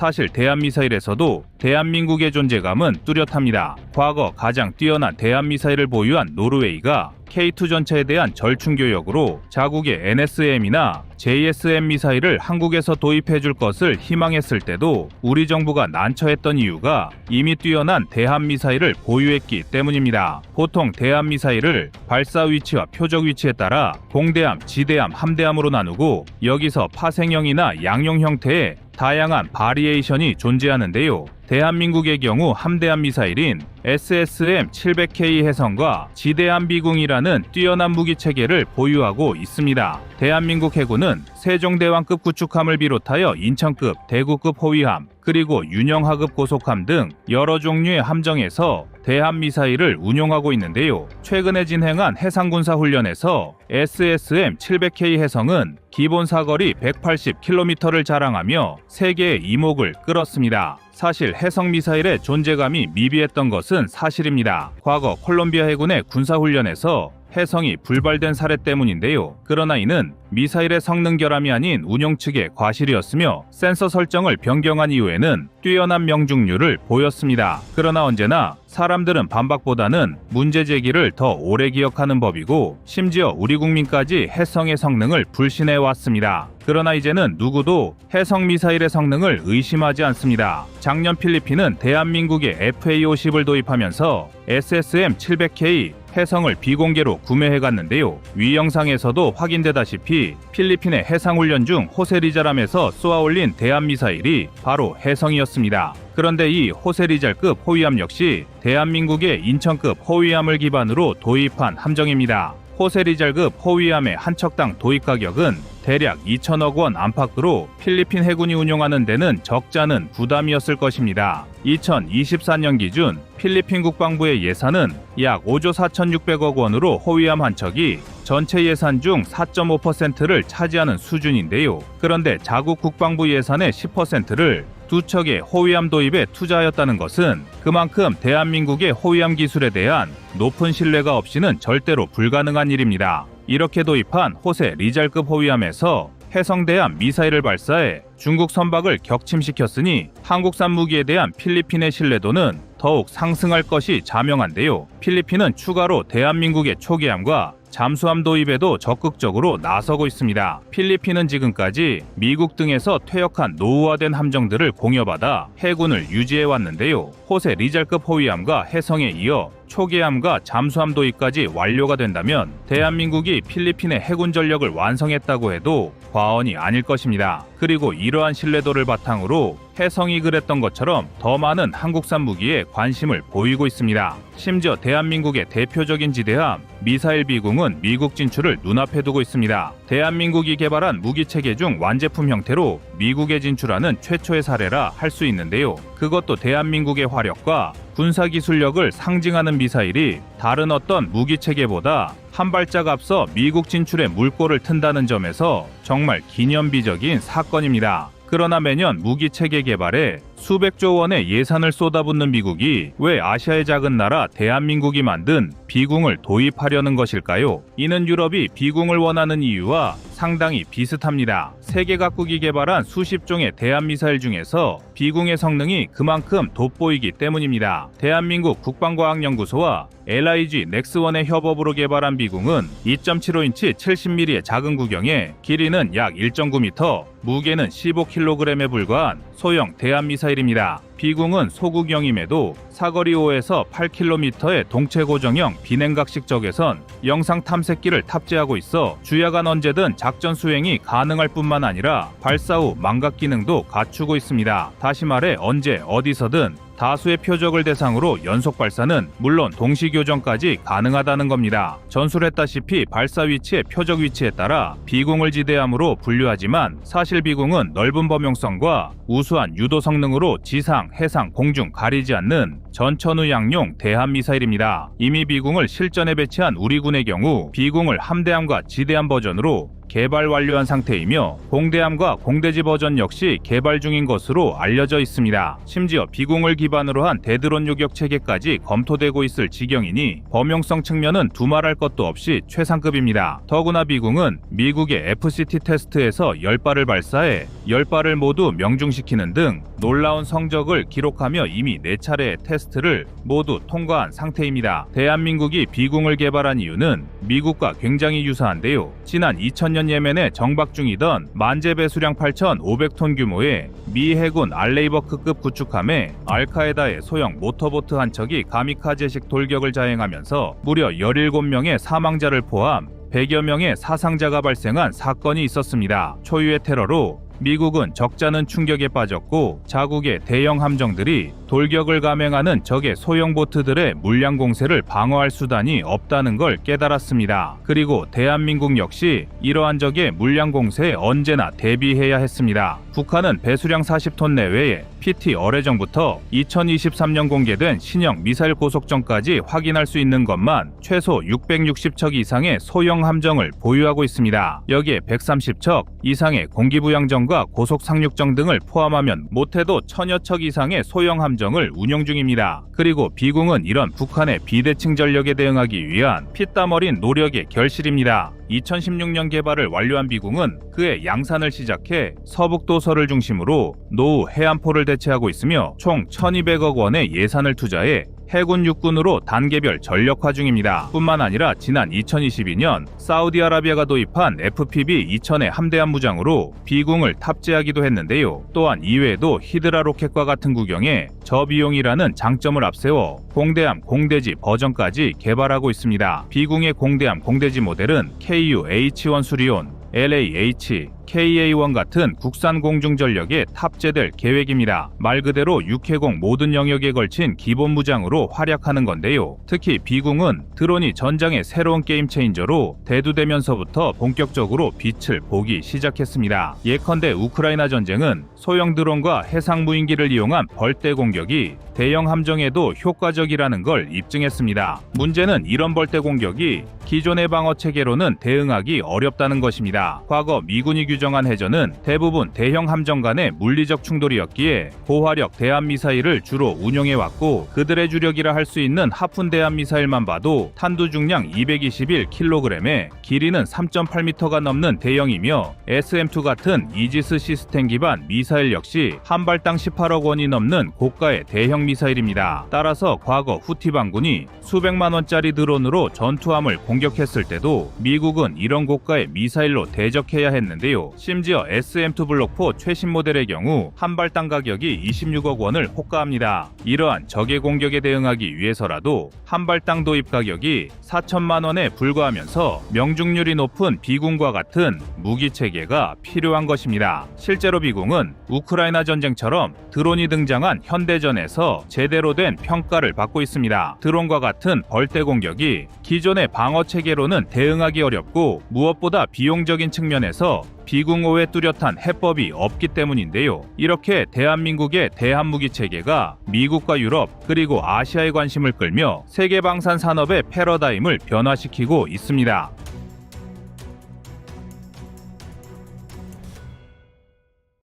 사실 대한미사일에서도 대한민국의 존재감은 뚜렷합니다. 과거 가장 뛰어난 대한미사일을 보유한 노르웨이가 K2 전차에 대한 절충교역으로 자국의 NSM이나 JSM 미사일을 한국에서 도입해줄 것을 희망했을 때도 우리 정부가 난처했던 이유가 이미 뛰어난 대한미사일을 보유했기 때문입니다. 보통 대한미사일을 발사 위치와 표적 위치에 따라 공대함, 지대함, 함대함으로 나누고 여기서 파생형이나 양용 형태의 다양한 바리에이션이 존재하는데요. 대한민국의 경우 함대함 미사일인 SSM-700K 해성과 지대함 비궁이라는 뛰어난 무기 체계를 보유하고 있습니다. 대한민국 해군은 세종대왕급 구축함을 비롯하여 인천급, 대구급 호위함, 그리고 윤영하급 고속함 등 여러 종류의 함정에서 대한미사일을 운용하고 있는데요. 최근에 진행한 해상군사훈련에서 SSM-700K 해성은 기본 사거리 180km를 자랑하며 세계의 이목을 끌었습니다. 사실 해성 미사일의 존재감이 미비했던 것은 사실입니다. 과거 콜롬비아 해군의 군사훈련에서 해성이 불발된 사례 때문인데요. 그러나 이는 미사일의 성능 결함이 아닌 운용 측의 과실이었으며 센서 설정을 변경한 이후에는 뛰어난 명중률을 보였습니다. 그러나 언제나 사람들은 반박보다는 문제 제기를 더 오래 기억하는 법이고 심지어 우리 국민까지 해성의 성능을 불신해 왔습니다. 그러나 이제는 누구도 해성 미사일의 성능을 의심하지 않습니다. 작년 필리핀은 대한민국의 FA-50을 도입하면서 SSM-700K 해성을 비공개로 구매해갔는데요. 위 영상에서도 확인되다시피 필리핀의 해상훈련 중 호세리잘함에서 쏘아올린 대한미사일이 바로 해성이었습니다. 그런데 이 호세리잘급 호위함 역시 대한민국의 인천급 호위함을 기반으로 도입한 함정입니다. 호세리잘급 호위함의 한 척당 도입 가격은 대략 2천억 원 안팎으로 필리핀 해군이 운용하는 데는 적잖은 부담이었을 것입니다. 2024년 기준 필리핀 국방부의 예산은 약 5조 4,600억 원으로 호위함 한 척이 전체 예산 중 4.5%를 차지하는 수준인데요. 그런데 자국 국방부 예산의 10%를 두 척의 호위함 도입에 투자하였다는 것은 그만큼 대한민국의 호위함 기술에 대한 높은 신뢰가 없이는 절대로 불가능한 일입니다. 이렇게 도입한 호세 리잘급 호위함에서 해성대함 미사일을 발사해 중국 선박을 격침시켰으니 한국산 무기에 대한 필리핀의 신뢰도는 더욱 상승할 것이 자명한데요. 필리핀은 추가로 대한민국의 초계함과 잠수함 도입에도 적극적으로 나서고 있습니다. 필리핀은 지금까지 미국 등에서 퇴역한 노후화된 함정들을 공여받아 해군을 유지해왔는데요. 호세 리잘급 호위함과 해성에 이어 초계함과 잠수함 도입까지 완료가 된다면 대한민국이 필리핀의 해군 전력을 완성했다고 해도 과언이 아닐 것입니다. 그리고 이러한 신뢰도를 바탕으로 해성이 그랬던 것처럼 더 많은 한국산 무기에 관심을 보이고 있습니다. 심지어 대한민국의 대표적인 지대함 미사일 비궁은 미국 진출을 눈앞에 두고 있습니다. 대한민국이 개발한 무기체계 중 완제품 형태로 미국에 진출하는 최초의 사례라 할 수 있는데요. 그것도 대한민국의 화력과 군사기술력을 상징하는 미사일이 다른 어떤 무기체계보다 한 발짝 앞서 미국 진출에 물꼬를 튼다는 점에서 정말 기념비적인 사건입니다. 그러나 매년 무기 체계 개발에 수백조 원의 예산을 쏟아붓는 미국이 왜 아시아의 작은 나라 대한민국이 만든 비궁을 도입하려는 것일까요? 이는 유럽이 비궁을 원하는 이유와 상당히 비슷합니다. 세계 각국이 개발한 수십 종의 대한미사일 중에서 비궁의 성능이 그만큼 돋보이기 때문입니다. 대한민국 국방과학연구소와 LIG 넥스원의 협업으로 개발한 비궁은 2.75인치 70mm의 작은 구경에 길이는 약 1.9m, 무게는 15kg에 불과한 소형 대한미사일입니다. 비궁은 소구경임에도 사거리 5에서 8km의 동체 고정형 비냉각식 적외선 영상 탐색기를 탑재하고 있어 주야간 언제든 작전 수행이 가능할 뿐만 아니라 발사 후 망각 기능도 갖추고 있습니다. 다시 말해 언제 어디서든 다수의 표적을 대상으로 연속 발사는 물론 동시 교전까지 가능하다는 겁니다. 전술했다시피 발사 위치의 표적 위치에 따라 비궁을 지대함으로 분류하지만 사실 비궁은 넓은 범용성과 우수한 유도 성능으로 지상, 해상, 공중 가리지 않는 전천후양용 대한미사일입니다. 이미 비궁을 실전에 배치한 우리 군의 경우 비궁을 함대함과 지대함 버전으로 개발 완료한 상태이며 공대함과 공대지 버전 역시 개발 중인 것으로 알려져 있습니다. 심지어 비궁을 기반으로 한 대드론 요격 체계까지 검토되고 있을 지경이니 범용성 측면은 두말할 것도 없이 최상급입니다. 더구나 비궁은 미국의 FCT 테스트에서 10발을 발사해 10발을 모두 명중시키는 등 놀라운 성적을 기록하며 이미 4차례의 테스트를 모두 통과한 상태입니다. 대한민국이 비궁을 개발한 이유는 미국과 굉장히 유사한데요. 지난 2000년 예멘에 정박 중이던 만재 배수량 8,500톤 규모의 미 해군 알레이버크급 구축함에 알카에다의 소형 모터보트 한 척이 가미카제식 돌격을 자행하면서 무려 17명의 사망자를 포함 100여 명의 사상자가 발생한 사건이 있었습니다. 초유의 테러로 미국은 적잖은 충격에 빠졌고 자국의 대형 함정들이 돌격을 감행하는 적의 소형 보트들의 물량 공세를 방어할 수단이 없다는 걸 깨달았습니다. 그리고 대한민국 역시 이러한 적의 물량 공세에 언제나 대비해야 했습니다. 북한은 배수량 40톤 내외의 PT 어뢰정부터 2023년 공개된 신형 미사일 고속정까지 확인할 수 있는 것만 최소 660척 이상의 소형 함정을 보유하고 있습니다. 여기에 130척 이상의 공기부양정과 고속 상륙정 등을 포함하면 못해도 1000여 척 이상의 소형 함정을 운영 중입니다. 그리고 비궁은 이런 북한의 비대칭 전력에 대응하기 위한 피땀 어린 노력의 결실입니다. 2016년 개발을 완료한 비궁은 그의 양산을 시작해 서북도서를 중심으로 노후 해안포를 대체하고 있으며 총 1200억 원의 예산을 투자해 해군 육군으로 단계별 전력화 중입니다. 뿐만 아니라 지난 2022년 사우디아라비아가 도입한 FPV-2000의 함대함 무장으로 비궁을 탑재하기도 했는데요. 또한 이외에도 히드라 로켓과 같은 구경에 저비용이라는 장점을 앞세워 공대함, 공대지 버전까지 개발하고 있습니다. 비궁의 공대함, 공대지 모델은 KU-H1 수리온, LAH, KA1 같은 국산 공중전력에 탑재될 계획입니다. 말 그대로 육해공 모든 영역에 걸친 기본 무장으로 활약하는 건데요. 특히 비궁은 드론이 전장의 새로운 게임 체인저로 대두되면서부터 본격적으로 빛을 보기 시작했습니다. 예컨대 우크라이나 전쟁은 소형 드론과 해상 무인기를 이용한 벌떼 공격이 대형 함정에도 효과적이라는 걸 입증했습니다. 문제는 이런 벌떼 공격이 기존의 방어 체계로는 대응하기 어렵다는 것입니다. 과거 미군이 규정한 해전은 대부분 대형 함정 간의 물리적 충돌이었기에 고화력 대한미사일을 주로 운용해왔고 그들의 주력이라 할 수 있는 하푼 대한미사일만 봐도 탄두 중량 221kg에 길이는 3.8m가 넘는 대형이며 SM-2 같은 이지스 시스템 기반 미사일 역시 한 발당 18억 원이 넘는 고가의 대형 미사일입니다. 따라서 과거 후티 반군이 수백만 원짜리 드론으로 전투함을 공격했을 때도 미국은 이런 고가의 미사일로 대적해야 했는데요. 심지어 SM-2 블록4 최신 모델의 경우 한 발당 가격이 26억 원을 호가합니다. 이러한 적의 공격에 대응하기 위해서라도 한 발당 도입 가격이 4천만 원에 불과하면서 명중률이 높은 비궁과 같은 무기 체계가 필요한 것입니다. 실제로 비궁은 우크라이나 전쟁처럼 드론이 등장한 현대전에서 제대로 된 평가를 받고 있습니다. 드론과 같은 벌떼 공격이 기존의 방어 체계로는 대응하기 어렵고 무엇보다 비용적인 측면에서 비공호에 뚜렷한 해법이 없기 때문인데요. 이렇게 대한민국의 대한무기 체계가 미국과 유럽 그리고 아시아의 관심을 끌며 세계 방산 산업의 패러다임을 변화시키고 있습니다.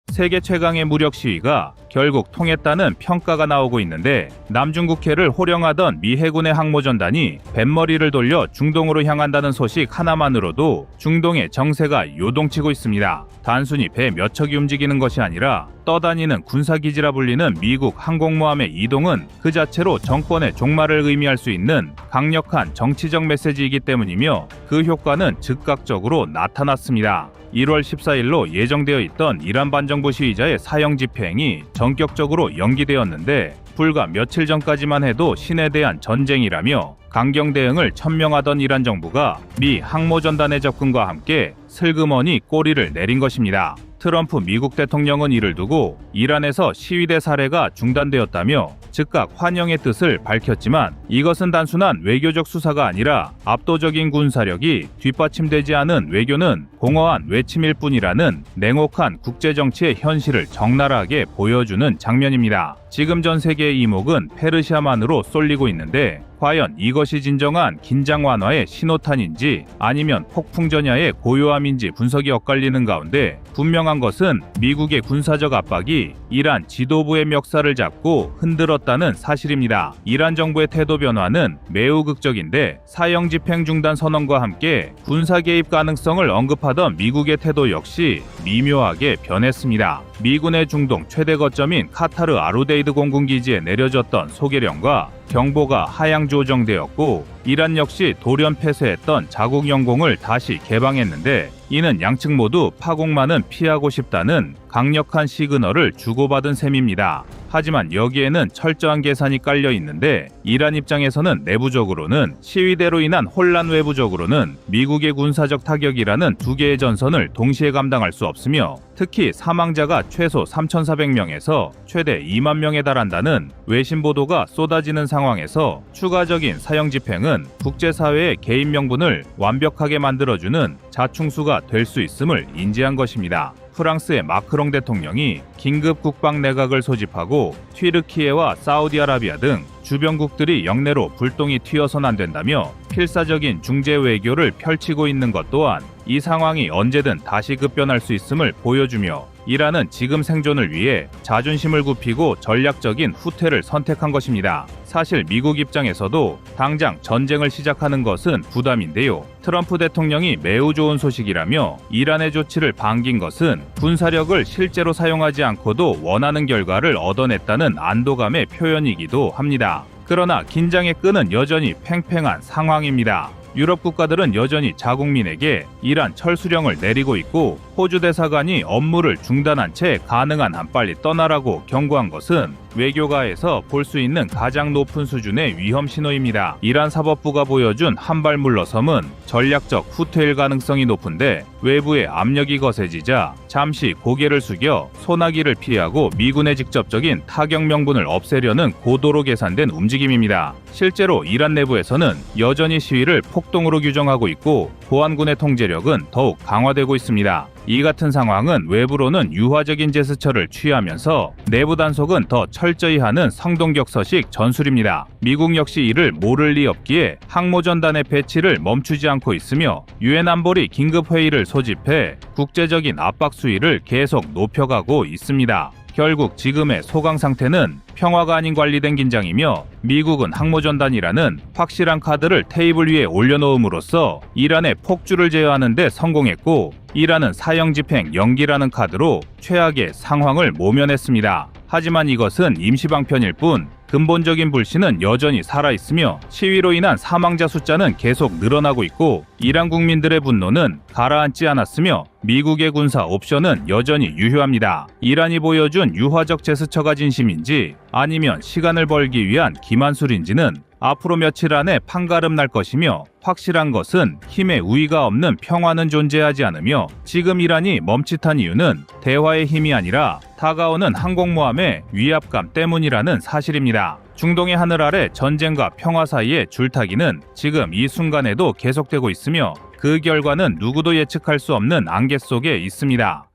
세계 최강의 무력 시위가 결국 통했다는 평가가 나오고 있는데, 남중국해를 호령하던 미 해군의 항모전단이 뱃머리를 돌려 중동으로 향한다는 소식 하나만으로도 중동의 정세가 요동치고 있습니다. 단순히 배 몇 척이 움직이는 것이 아니라 떠다니는 군사기지라 불리는 미국 항공모함의 이동은 그 자체로 정권의 종말을 의미할 수 있는 강력한 정치적 메시지이기 때문이며, 그 효과는 즉각적으로 나타났습니다. 1월 14일로 예정되어 있던 이란 반정부 시위자의 사형 집행이 전격적으로 연기되었는데, 불과 며칠 전까지만 해도 신에 대한 전쟁이라며 강경 대응을 천명하던 이란 정부가 미 항모전단의 접근과 함께 슬그머니 꼬리를 내린 것입니다. 트럼프 미국 대통령은 이를 두고 이란에서 시위대 살해가 중단되었다며 즉각 환영의 뜻을 밝혔지만, 이것은 단순한 외교적 수사가 아니라 압도적인 군사력이 뒷받침되지 않은 외교는 공허한 외침일 뿐이라는 냉혹한 국제정치의 현실을 적나라하게 보여주는 장면입니다. 지금 전 세계의 이목은 페르시아만으로 쏠리고 있는데, 과연 이것이 진정한 긴장 완화의 신호탄인지 아니면 폭풍전야의 고요함인지 분석이 엇갈리는 가운데, 분명한 것은 미국의 군사적 압박이 이란 지도부의 멱살을 잡고 흔들었다는 사실입니다. 이란 정부의 태도 변화는 매우 극적인데, 사형 집행 중단 선언과 함께 군사 개입 가능성을 언급하던 미국의 태도 역시 미묘하게 변했습니다. 미군의 중동 최대 거점인 카타르 아루데이드 공군기지에 내려졌던 소개령과 경보가 하향 조정되었고, 이란 역시 돌연 폐쇄했던 자국 영공을 다시 개방했는데, 이는 양측 모두 파국만은 피하고 싶다는 강력한 시그널을 주고받은 셈입니다. 하지만 여기에는 철저한 계산이 깔려 있는데, 이란 입장에서는 내부적으로는 시위대로 인한 혼란, 외부적으로는 미국의 군사적 타격이라는 두 개의 전선을 동시에 감당할 수 없으며, 특히 사망자가 최소 3,400명에서 최대 2만 명에 달한다는 외신 보도가 쏟아지는 상황에서 추가적인 사형 집행은 국제사회의 개인 명분을 완벽하게 만들어주는 자충수가 될 수 있음을 인지한 것입니다. 프랑스의 마크롱 대통령이 긴급 국방 내각을 소집하고 튀르키예와 사우디아라비아 등 주변국들이 영내로 불똥이 튀어선 안 된다며 필사적인 중재 외교를 펼치고 있는 것 또한 이 상황이 언제든 다시 급변할 수 있음을 보여주며, 이란은 지금 생존을 위해 자존심을 굽히고 전략적인 후퇴를 선택한 것입니다. 사실 미국 입장에서도 당장 전쟁을 시작하는 것은 부담인데요. 트럼프 대통령이 매우 좋은 소식이라며 이란의 조치를 반긴 것은 군사력을 실제로 사용하지 않고도 원하는 결과를 얻어냈다는 안도감의 표현이기도 합니다. 그러나 긴장의 끈은 여전히 팽팽한 상황입니다. 유럽 국가들은 여전히 자국민에게 이란 철수령을 내리고 있고, 호주 대사관이 업무를 중단한 채 가능한 한 빨리 떠나라고 경고한 것은 외교가에서 볼 수 있는 가장 높은 수준의 위험 신호입니다. 이란 사법부가 보여준 한발 물러섬은 전략적 후퇴일 가능성이 높은데, 외부의 압력이 거세지자 잠시 고개를 숙여 소나기를 피하고 미군의 직접적인 타격 명분을 없애려는 고도로 계산된 움직임입니다. 실제로 이란 내부에서는 여전히 시위를 폭동으로 규정하고 있고, 보안군의 통제력은 더욱 강화되고 있습니다. 이 같은 상황은 외부로는 유화적인 제스처를 취하면서 내부 단속은 더 철저히 하는 성동격서식 전술입니다. 미국 역시 이를 모를 리 없기에 항모전단의 배치를 멈추지 않고 있으며, 유엔 안보리 긴급회의를 소집해 국제적인 압박 수위를 계속 높여가고 있습니다. 결국 지금의 소강 상태는 평화가 아닌 관리된 긴장이며, 미국은 항모전단이라는 확실한 카드를 테이블 위에 올려놓음으로써 이란의 폭주를 제어하는 데 성공했고, 이란은 사형 집행 연기라는 카드로 최악의 상황을 모면했습니다. 하지만 이것은 임시방편일 뿐 근본적인 불신은 여전히 살아있으며, 시위로 인한 사망자 숫자는 계속 늘어나고 있고, 이란 국민들의 분노는 가라앉지 않았으며 미국의 군사 옵션은 여전히 유효합니다. 이란이 보여준 유화적 제스처가 진심인지 아니면 시간을 벌기 위한 기만술인지는 앞으로 며칠 안에 판가름 날 것이며, 확실한 것은 힘의 우위가 없는 평화는 존재하지 않으며, 지금 이란이 멈칫한 이유는 대화의 힘이 아니라 다가오는 항공모함의 위압감 때문이라는 사실입니다. 중동의 하늘 아래 전쟁과 평화 사이의 줄타기는 지금 이 순간에도 계속되고 있으며, 그 결과는 누구도 예측할 수 없는 안개 속에 있습니다.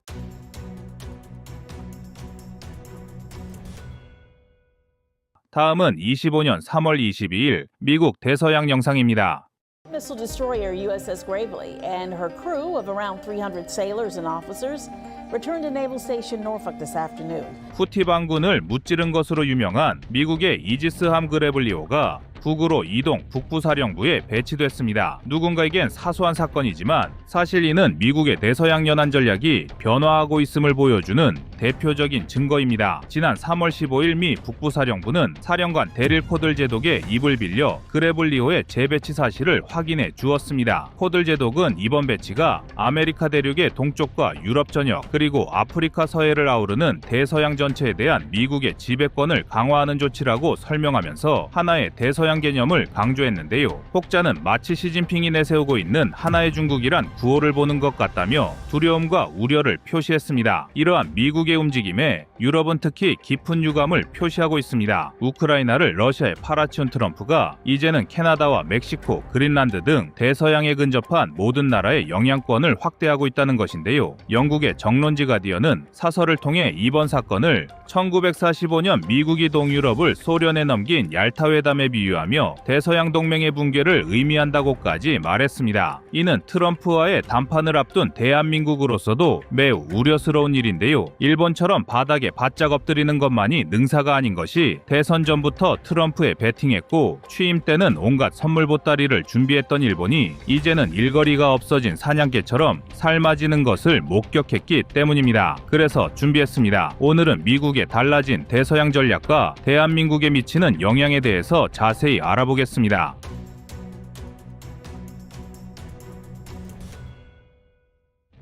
다음은 25년 3월 22일 미국 대서양 영상입니다. Missile destroyer USS Gravely and her crew of around 300 sailors and officers returned to Naval Station Norfolk this afternoon. 후티 반군을 무찌른 것으로 유명한 미국의 이지스함 그래블리오가 북으로 이동 북부사령부에 배치됐습니다. 누군가에겐 사소한 사건이지만 사실 이는 미국의 대서양 연안 전략이 변화하고 있음을 보여주는 대표적인 증거입니다. 지난 3월 15일 미 북부사령부는 사령관 데릴 코들 제독의 입을 빌려 그래블리오의 재배치 사실을 확인해 주었습니다. 코들 제독은 이번 배치가 아메리카 대륙의 동쪽과 유럽 전역 그리고 아프리카 서해를 아우르는 대서양 전체에 대한 미국의 지배권을 강화하는 조치라고 설명하면서 하나의 대서양 개념을 강조했는데요. 혹자는 마치 시진핑이 내세우고 있는 하나의 중국이란 구호를 보는 것 같다며 두려움과 우려를 표시했습니다. 이러한 미국의 움직임에 유럽은 특히 깊은 유감을 표시하고 있습니다. 우크라이나를 러시아에 팔아치운 트럼프가 이제는 캐나다와 멕시코, 그린란드 등 대서양에 근접한 모든 나라의 영향권을 확대하고 있다는 것인데요. 영국의 정론지 가디언은 사설을 통해 이번 사건을 1945년 미국이 동유럽을 소련에 넘긴 얄타 회담에 비유하며 대서양 동맹의 붕괴를 의미한다고까지 말했습니다. 이는 트럼프와의 담판을 앞둔 대한민국으로서도 매우 우려스러운 일인데요. 일본처럼 바닥에 바짝 엎드리는 것만이 능사가 아닌 것이 대선 전부터 트럼프에 배팅했고 취임 때는 온갖 선물 보따리를 준비했던 일본이 이제는 일거리가 없어진 사냥개처럼 삶아지는 것을 목격했기 때문입니다. 그래서 준비했습니다. 오늘은 미국의 달라진 대서양 전략과 대한민국에 미치는 영향에 대해서 자세히 알아보겠습니다.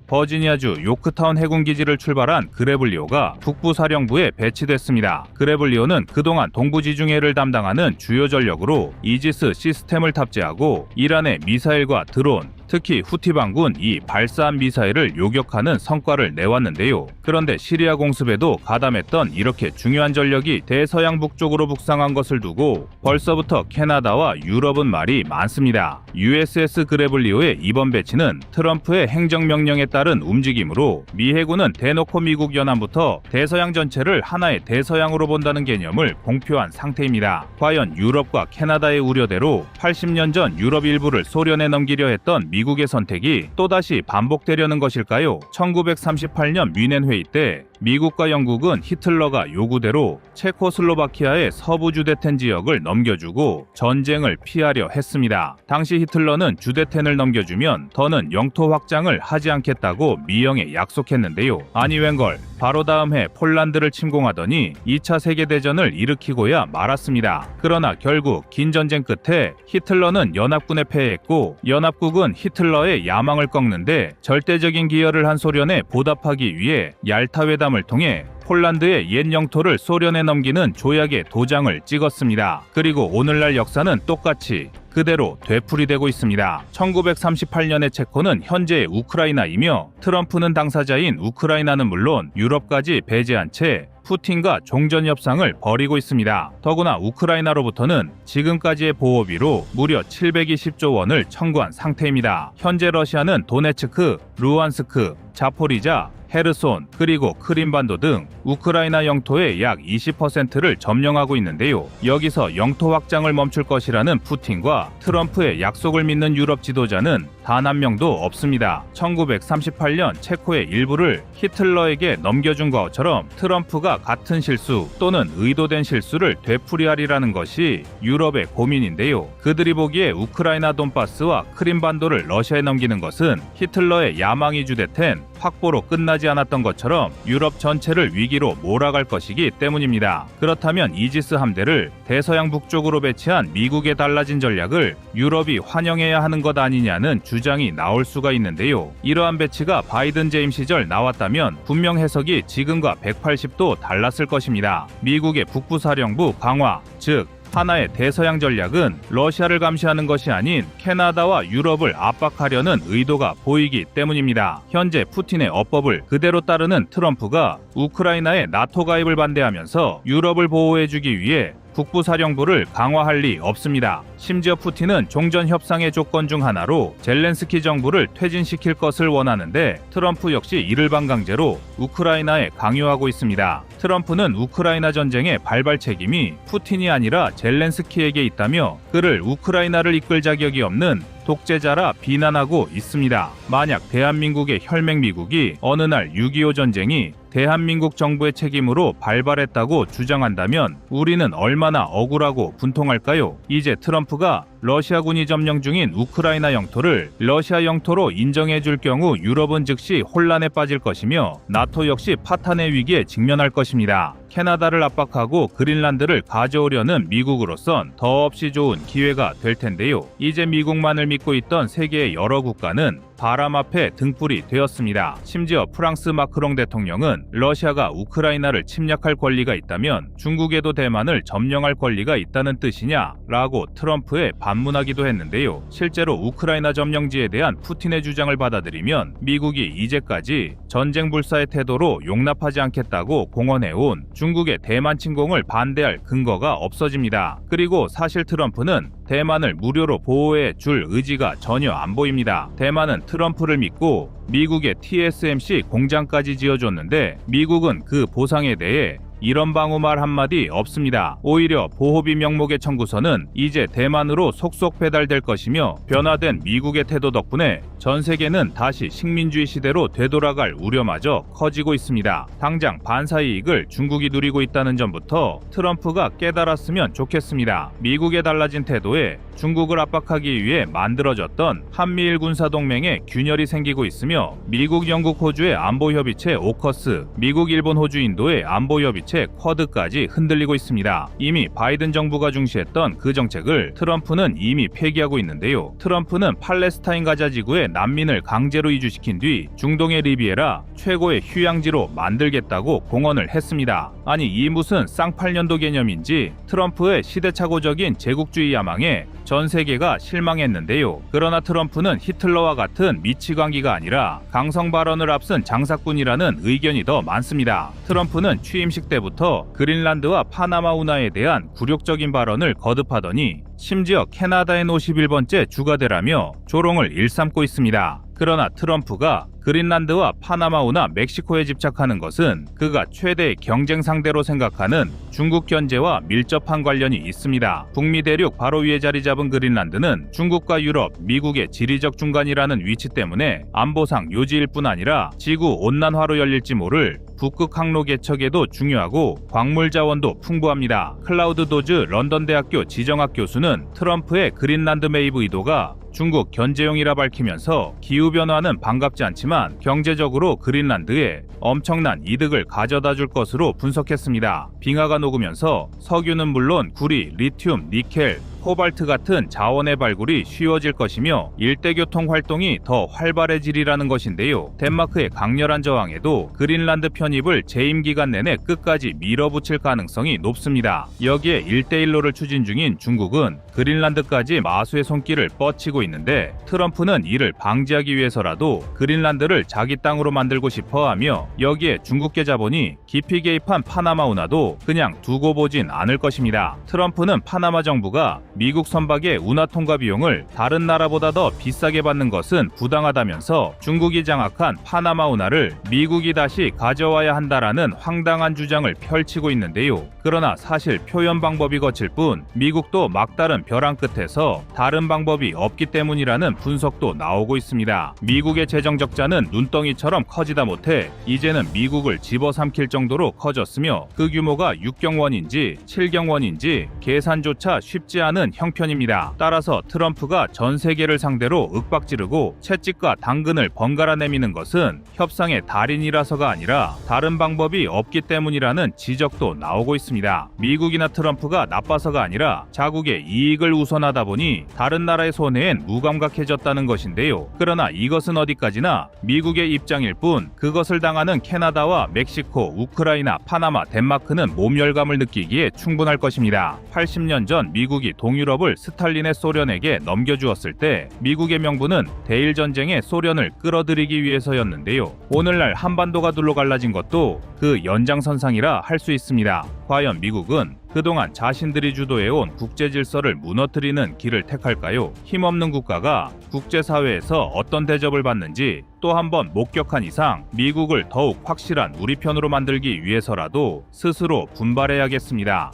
버지니아주 요크타운 해군기지를 출발한 그래블리오가 북부사령부에 배치됐습니다. 그래블리오는 그동안 동부지중해를 담당하는 주요 전력으로 이지스 시스템을 탑재하고 이란의 미사일과 드론, 특히 후티 반군 이 발사한 미사일을 요격하는 성과를 내왔는데요. 그런데 시리아 공습에도 가담했던 이렇게 중요한 전력이 대서양 북쪽으로 북상한 것을 두고 벌써부터 캐나다와 유럽은 말이 많습니다. USS 그래블리오의 이번 배치는 트럼프의 행정명령에 따른 움직임으로 미 해군은 대놓고 미국 연안부터 대서양 전체를 하나의 대서양으로 본다는 개념을 공표한 상태입니다. 과연 유럽과 캐나다의 우려대로 80년 전 유럽 일부를 소련에 넘기려 했던 미국의 선택이 또다시 반복되려는 것일까요? 1938년 뮌헨 회의 때 미국과 영국은 히틀러가 요구대로 체코슬로바키아의 서부 주데텐 지역을 넘겨주고 전쟁을 피하려 했습니다. 당시 히틀러는 주데텐을 넘겨주면 더는 영토 확장을 하지 않겠다고 미영에 약속했는데요. 아니 웬걸 바로 다음 해 폴란드를 침공하더니 2차 세계대전을 일으키고야 말았습니다. 그러나 결국 긴 전쟁 끝에 히틀러는 연합군에 패했고 연합국은 히틀러의 야망을 꺾는데 절대적인 기여를 한 소련에 보답하기 위해 얄타 회담을 통해 폴란드의 옛 영토를 소련에 넘기는 조약의 도장을 찍었습니다. 그리고 오늘날 역사는 똑같이 그대로 되풀이되고 있습니다. 1938년의 체코는 현재의 우크라이나이며 트럼프는 당사자인 우크라이나는 물론 유럽까지 배제한 채 푸틴과 종전 협상을 벌이고 있습니다. 더구나 우크라이나로부터는 지금까지의 보호비로 무려 720조 원을 청구한 상태입니다. 현재 러시아는 도네츠크, 루안스크, 자포리자, 헤르손 그리고 크림반도 등 우크라이나 영토의 약 20%를 점령하고 있는데요. 여기서 영토 확장을 멈출 것이라는 푸틴과 트럼프의 약속을 믿는 유럽 지도자는 단 한 명도 없습니다. 1938년 체코의 일부를 히틀러에게 넘겨준 것처럼 트럼프가 같은 실수 또는 의도된 실수를 되풀이하리라는 것이 유럽의 고민인데요. 그들이 보기에 우크라이나 돈바스와 크림반도를 러시아에 넘기는 것은 히틀러의 야망이 주된 확보로 끝나지 않았던 것처럼 유럽 전체를 위기로 몰아갈 것이기 때문입니다. 그렇다면 이지스 함대를 대서양 북쪽으로 배치한 미국의 달라진 전략을 유럽이 환영해야 하는 것 아니냐는 주장이 나올 수가 있는데요. 이러한 배치가 바이든 재임 시절 나왔다면 분명 해석이 지금과 180도 달랐을 것입니다. 미국의 북부사령부 강화, 즉 하나의 대서양 전략은 러시아를 감시하는 것이 아닌 캐나다와 유럽을 압박하려는 의도가 보이기 때문입니다. 현재 푸틴의 어법을 그대로 따르는 트럼프가 우크라이나의 나토 가입을 반대하면서 유럽을 보호해주기 위해 북부사령부를 강화할 리 없습니다. 심지어 푸틴은 종전 협상의 조건 중 하나로 젤렌스키 정부를 퇴진시킬 것을 원하는데 트럼프 역시 이를 반강제로 우크라이나에 강요하고 있습니다. 트럼프는 우크라이나 전쟁의 발발 책임이 푸틴이 아니라 젤렌스키에게 있다며 그를 우크라이나를 이끌 자격이 없는 독재자라 비난하고 있습니다. 만약 대한민국의 혈맹 미국이 어느 날 6.25 전쟁이 대한민국 정부의 책임으로 발발했다고 주장한다면 우리는 얼마나 억울하고 분통할까요? 이제 트럼프가 러시아군이 점령 중인 우크라이나 영토를 러시아 영토로 인정해줄 경우 유럽은 즉시 혼란에 빠질 것이며 나토 역시 파탄의 위기에 직면할 것입니다. 캐나다를 압박하고 그린란드를 가져오려는 미국으로선 더없이 좋은 기회가 될 텐데요. 이제 미국만을 믿고 있던 세계의 여러 국가는 바람 앞에 등불이 되었습니다. 심지어 프랑스 마크롱 대통령은 러시아가 우크라이나를 침략할 권리가 있다면 중국에도 대만을 점령할 권리가 있다는 뜻이냐라고 트럼프에 반문하기도 했는데요. 실제로 우크라이나 점령지에 대한 푸틴의 주장을 받아들이면 미국이 이제까지 전쟁 불사의 태도로 용납하지 않겠다고 공언해온 중국의 대만 침공을 반대할 근거가 없어집니다. 그리고 사실 트럼프는 대만을 무료로 보호해 줄 의지가 전혀 안 보입니다. 대만은 트럼프를 믿고 미국의 TSMC 공장까지 지어줬는데 미국은 그 보상에 대해 이런 방어말 한마디 없습니다. 오히려 보호비 명목의 청구서는 이제 대만으로 속속 배달될 것이며 변화된 미국의 태도 덕분에 전 세계는 다시 식민주의 시대로 되돌아갈 우려마저 커지고 있습니다. 당장 반사 이익을 중국이 누리고 있다는 점부터 트럼프가 깨달았으면 좋겠습니다. 미국의 달라진 태도에 중국을 압박하기 위해 만들어졌던 한미일 군사동맹에 균열이 생기고 있으며 미국, 영국, 호주의 안보협의체 오커스, 미국, 일본, 호주, 인도의 안보협의체 쿼드까지 흔들리고 있습니다. 이미 바이든 정부가 중시했던 그 정책을 트럼프는 이미 폐기하고 있는데요. 트럼프는 팔레스타인 가자 지구에 난민을 강제로 이주시킨 뒤 중동의 리비에라 최고의 휴양지로 만들겠다고 공언을 했습니다. 아니 이 무슨 쌍팔년도 개념인지 트럼프의 시대착오적인 제국주의 야망에 전 세계가 실망했는데요. 그러나 트럼프는 히틀러와 같은 미치광기가 아니라 강성 발언을 앞선 장사꾼이라는 의견이 더 많습니다. 트럼프는 취임식 때부터 그린란드와 파나마 운하에 대한 굴욕적인 발언을 거듭하더니 심지어 캐나다의 51번째 주가 되라며 조롱을 일삼고 있습니다. 그러나 트럼프가 그린란드와 파나마 운하 멕시코에 집착하는 것은 그가 최대의 경쟁 상대로 생각하는 중국 견제와 밀접한 관련이 있습니다. 북미 대륙 바로 위에 자리 잡은 그린란드는 중국과 유럽, 미국의 지리적 중간이라는 위치 때문에 안보상 요지일 뿐 아니라 지구 온난화로 열릴지 모를 북극 항로 개척에도 중요하고 광물 자원도 풍부합니다. 클라우드 도즈 런던 대학교 지정학 교수는 트럼프의 그린란드 매입 의도가 중국 견제용이라 밝히면서 기후변화는 반갑지 않지만 경제적으로 그린란드에 엄청난 이득을 가져다 줄 것으로 분석했습니다. 빙하가 녹으면서 석유는 물론 구리, 리튬, 니켈, 코발트 같은 자원의 발굴이 쉬워질 것이며 일대 교통 활동이 더 활발해지리라는 것인데요. 덴마크의 강렬한 저항에도 그린란드 편입을 재임 기간 내내 끝까지 밀어붙일 가능성이 높습니다. 여기에 1대1로를 추진 중인 중국은 그린란드까지 마수의 손길을 뻗치고 있는데 트럼프는 이를 방지하기 위해서라도 그린란드를 자기 땅으로 만들고 싶어하며 여기에 중국계 자본이 깊이 개입한 파나마 운하도 그냥 두고 보진 않을 것입니다. 트럼프는 파나마 정부가 미국 선박의 운하 통과 비용을 다른 나라보다 더 비싸게 받는 것은 부당하다면서 중국이 장악한 파나마 운하를 미국이 다시 가져와야 한다라는 황당한 주장을 펼치고 있는데요. 그러나 사실 표현 방법이 거칠 뿐 미국도 막다른 벼랑 끝에서 다른 방법이 없기 때문이라는 분석도 나오고 있습니다. 미국의 재정 적자는 눈덩이처럼 커지다 못해 이제는 미국을 집어삼킬 정도로 커졌으며 그 규모가 6경원인지 7경원인지 계산조차 쉽지 않은 형편입니다. 따라서 트럼프가 전 세계를 상대로 윽박지르고 채찍과 당근을 번갈아 내미는 것은 협상의 달인이라서가 아니라 다른 방법이 없기 때문이라는 지적도 나오고 있습니다. 미국이나 트럼프가 나빠서가 아니라 자국의 이익을 우선하다 보니 다른 나라의 손해엔 무감각해졌다는 것인데요. 그러나 이것은 어디까지나 미국의 입장일 뿐 그것을 당하는 캐나다와 멕시코, 우크라이나, 파나마, 덴마크는 모멸감을 느끼기에 충분할 것입니다. 80년 전 미국이 동유럽을 스탈린의 소련에게 넘겨주었을 때 미국의 명분은 대일전쟁에 소련을 끌어들이기 위해서였는데요. 오늘날 한반도가 둘러갈라진 것도 그 연장선상이라 할 수 있습니다. 과연 미국은 그동안 자신들이 주도해온 국제 질서를 무너뜨리는 길을 택할까요? 힘없는 국가가 국제사회에서 어떤 대접을 받는지 또 한 번 목격한 이상 미국을 더욱 확실한 우리 편으로 만들기 위해서라도 스스로 분발해야겠습니다.